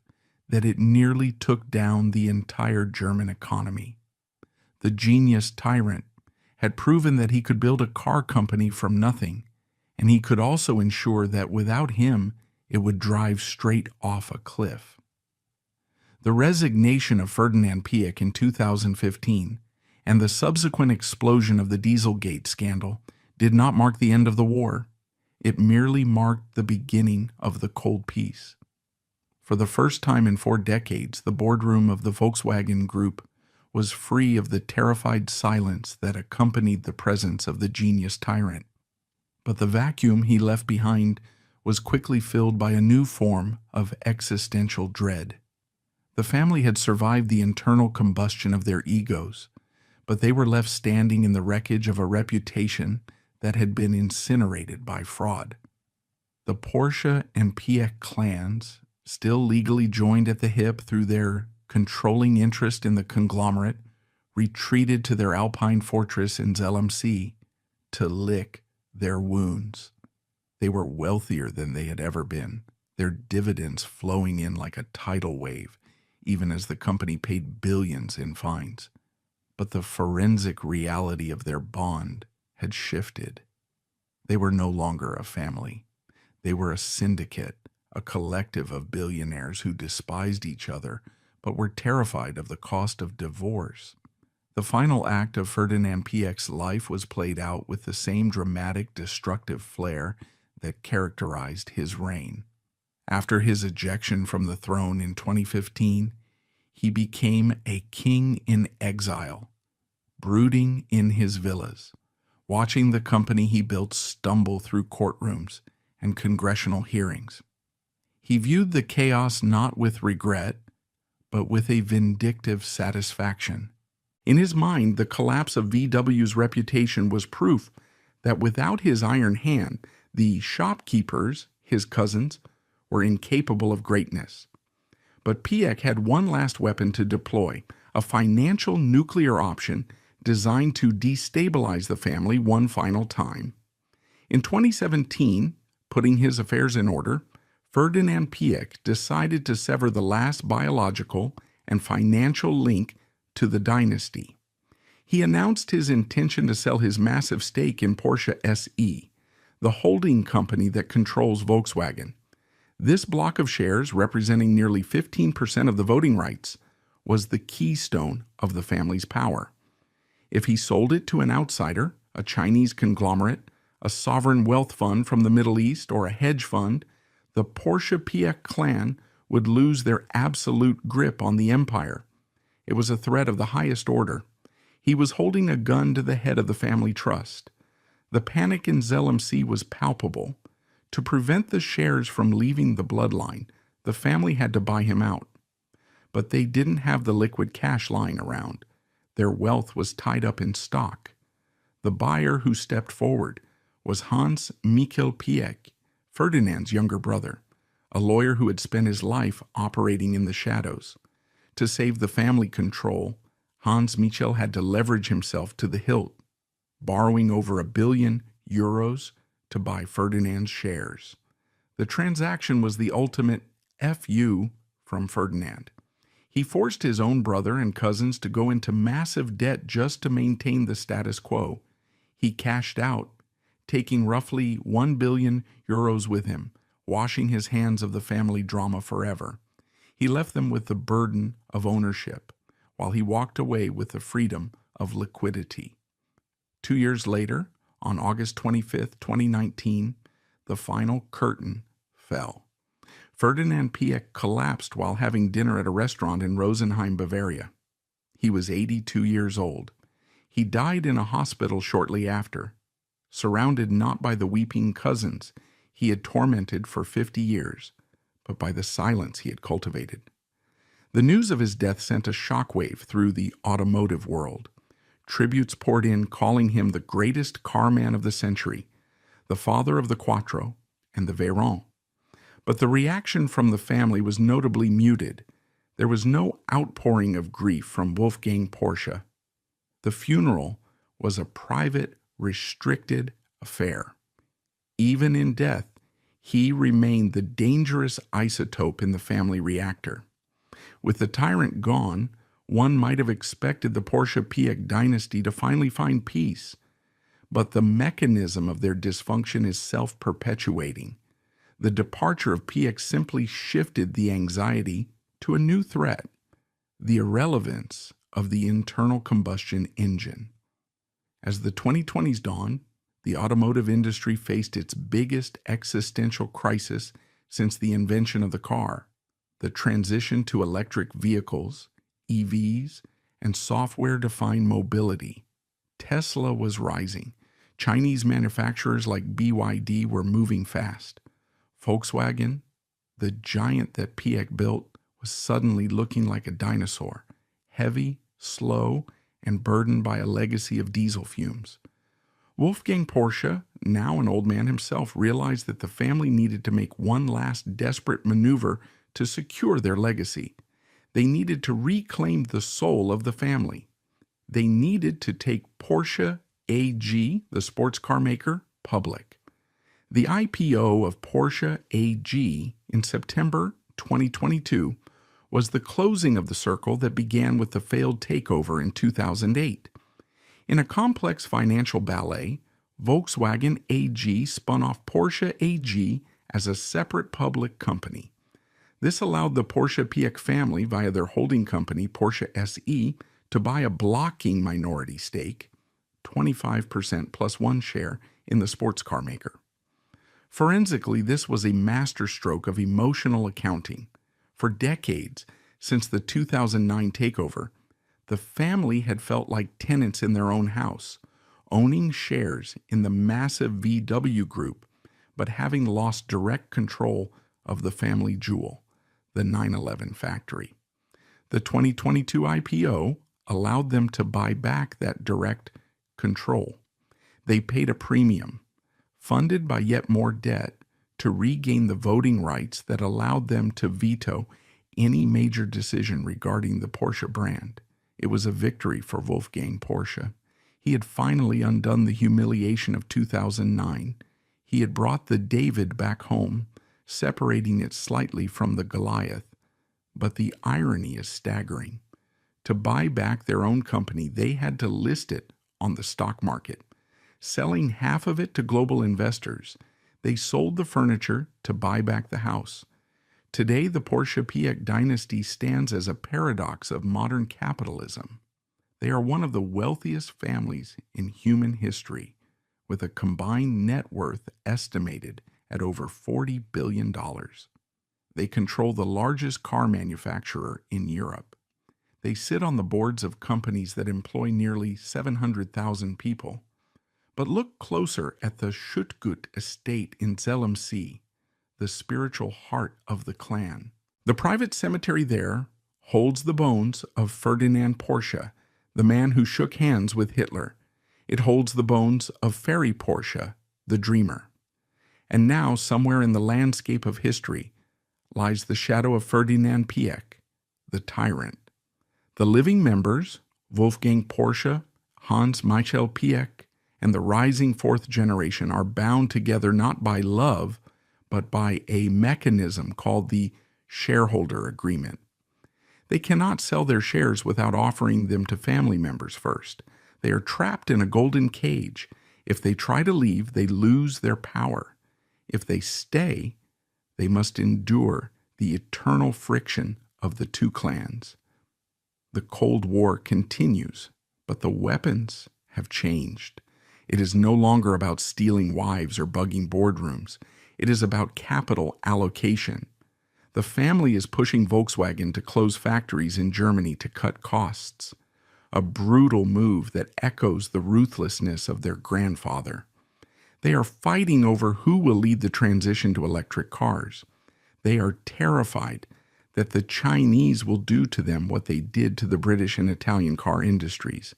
that it nearly took down the entire German economy. The genius tyrant had proven that he could build a car company from nothing, and he could also ensure that without him, it would drive straight off a cliff. The resignation of Ferdinand Piëch in 2015 and the subsequent explosion of the Dieselgate scandal did not mark the end of the war. It merely marked the beginning of the Cold Peace. For the first time in 4 decades, the boardroom of the Volkswagen Group was free of the terrified silence that accompanied the presence of the genius tyrant. But the vacuum he left behind was quickly filled by a new form of existential dread. The family had survived the internal combustion of their egos, but they were left standing in the wreckage of a reputation that had been incinerated by fraud. The Porsche and Piëch clans, still legally joined at the hip through their controlling interest in the conglomerate, retreated to their Alpine fortress in Zell-am-See to lick their wounds. They were wealthier than they had ever been, their dividends flowing in like a tidal wave, even as the company paid billions in fines. But the forensic reality of their bond had shifted. They were no longer a family. They were a syndicate, a collective of billionaires who despised each other but were terrified of the cost of divorce. The final act of Ferdinand Piëch's life was played out with the same dramatic, destructive flair that characterized his reign. After his ejection from the throne in 2015, he became a king in exile, brooding in his villas, watching the company he built stumble through courtrooms and congressional hearings. He viewed the chaos not with regret, but with a vindictive satisfaction. In his mind, the collapse of VW's reputation was proof that without his iron hand, the shopkeepers, his cousins, were incapable of greatness. But Piëch had one last weapon to deploy, a financial nuclear option designed to destabilize the family one final time. In 2017, putting his affairs in order, Ferdinand Piëch decided to sever the last biological and financial link to the dynasty. He announced his intention to sell his massive stake in Porsche SE, the holding company that controls Volkswagen. This block of shares, representing nearly 15% of the voting rights, was the keystone of the family's power. If he sold it to an outsider, a Chinese conglomerate, a sovereign wealth fund from the Middle East, or a hedge fund, the Porsche Piëch clan would lose their absolute grip on the empire. It was a threat of the highest order. He was holding a gun to the head of the family trust. The panic in Zelensky was palpable. To prevent the shares from leaving the bloodline, the family had to buy him out. But they didn't have the liquid cash lying around. Their wealth was tied up in stock. The buyer who stepped forward was Hans Michael Piëch, Ferdinand's younger brother, a lawyer who had spent his life operating in the shadows. To save the family control, Hans Michael had to leverage himself to the hilt, borrowing over €1 billion to buy Ferdinand's shares. The transaction was the ultimate FU from Ferdinand. He forced his own brother and cousins to go into massive debt just to maintain the status quo. He cashed out, taking roughly €1 billion with him, washing his hands of the family drama forever. He left them with the burden of ownership, while he walked away with the freedom of liquidity. 2 years later, on August 25, 2019, the final curtain fell. Ferdinand Piëch collapsed while having dinner at a restaurant in Rosenheim, Bavaria. He was 82 years old. He died in a hospital shortly after, surrounded not by the weeping cousins he had tormented for 50 years, but by the silence he had cultivated. The news of his death sent a shockwave through the automotive world. Tributes poured in, calling him the greatest carman of the century, the father of the Quattro and the Veyron. But the reaction from the family was notably muted. There was no outpouring of grief from Wolfgang Porsche. The funeral was a private, restricted affair. Even in death, he remained the dangerous isotope in the family reactor. With the tyrant gone, one might have expected the Porsche-Piëch dynasty to finally find peace. But the mechanism of their dysfunction is self-perpetuating. The departure of Piëch simply shifted the anxiety to a new threat, the irrelevance of the internal combustion engine. As the 2020s dawned, the automotive industry faced its biggest existential crisis since the invention of the car, the transition to electric vehicles, EVs, and software-defined mobility. Tesla was rising. Chinese manufacturers like BYD were moving fast. Volkswagen, the giant that Piëch built, was suddenly looking like a dinosaur, heavy, slow, and burdened by a legacy of diesel fumes. Wolfgang Porsche, now an old man himself, realized that the family needed to make one last desperate maneuver to secure their legacy. They needed to reclaim the soul of the family. They needed to take Porsche AG, the sports car maker, public. The IPO of Porsche AG in September 2022 was the closing of the circle that began with the failed takeover in 2008. In a complex financial ballet, Volkswagen AG spun off Porsche AG as a separate public company. This allowed the Porsche Piëch family via their holding company Porsche SE to buy a blocking minority stake, 25% plus one share, in the sports car maker. Forensically, this was a masterstroke of emotional accounting. For decades, since the 2009 takeover, the family had felt like tenants in their own house, owning shares in the massive VW group, but having lost direct control of the family jewel, the 911 factory. The 2022 IPO allowed them to buy back that direct control. They paid a premium, funded by yet more debt, to regain the voting rights that allowed them to veto any major decision regarding the Porsche brand. It was a victory for Wolfgang Porsche. He had finally undone the humiliation of 2009. He had brought the David back home, separating it slightly from the Goliath. But the irony is staggering. To buy back their own company, they had to list it on the stock market, selling half of it to global investors. They sold the furniture to buy back the house. Today, the Porsche Piëch dynasty stands as a paradox of modern capitalism. They are one of the wealthiest families in human history, with a combined net worth estimated at over $40 billion. They control the largest car manufacturer in Europe. They sit on the boards of companies that employ nearly 700,000 people. But look closer at the Schuttgut estate in Zell-am-See, the spiritual heart of the clan. The private cemetery there holds the bones of Ferdinand Porsche, the man who shook hands with Hitler. It holds the bones of Ferry Porsche, the dreamer. And now, somewhere in the landscape of history, lies the shadow of Ferdinand Piëch, the tyrant. The living members, Wolfgang Porsche, Hans Michael Piëch, and the rising fourth generation, are bound together not by love, but by a mechanism called the shareholder agreement. They cannot sell their shares without offering them to family members first. They are trapped in a golden cage. If they try to leave, they lose their power. If they stay, they must endure the eternal friction of the two clans. The Cold War continues, but the weapons have changed. It is no longer about stealing wives or bugging boardrooms. It is about capital allocation. The family is pushing Volkswagen to close factories in Germany to cut costs, a brutal move that echoes the ruthlessness of their grandfather. They are fighting over who will lead the transition to electric cars. They are terrified that the Chinese will do to them what they did to the British and Italian car industries.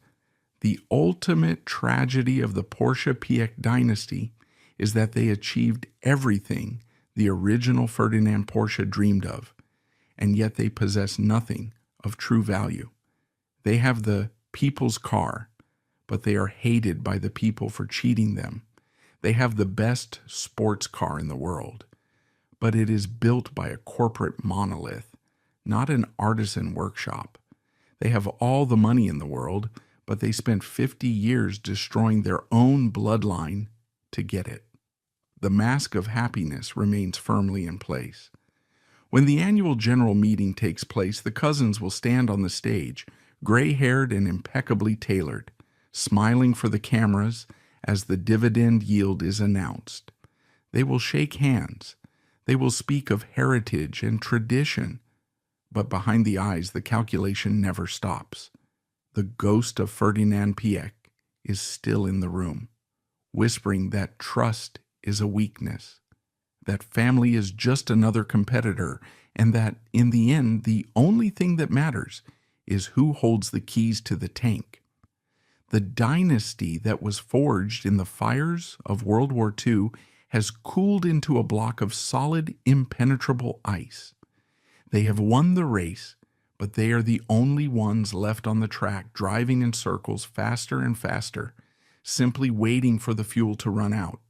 The ultimate tragedy of the Porsche Piëch dynasty is that they achieved everything the original Ferdinand Porsche dreamed of, and yet they possess nothing of true value. They have the people's car, but they are hated by the people for cheating them. They have the best sports car in the world, but it is built by a corporate monolith, not an artisan workshop. They have all the money in the world, but they spent 50 years destroying their own bloodline to get it. The mask of happiness remains firmly in place. When the annual general meeting takes place, the cousins will stand on the stage, gray-haired and impeccably tailored, smiling for the cameras as the dividend yield is announced. They will shake hands. They will speak of heritage and tradition. But behind the eyes, the calculation never stops. The ghost of Ferdinand Piëch is still in the room, whispering that trust is a weakness, that family is just another competitor, and that, in the end, the only thing that matters is who holds the keys to the tank. The dynasty that was forged in the fires of World War II has cooled into a block of solid, impenetrable ice. They have won the race, but they are the only ones left on the track, driving in circles faster and faster, simply waiting for the fuel to run out.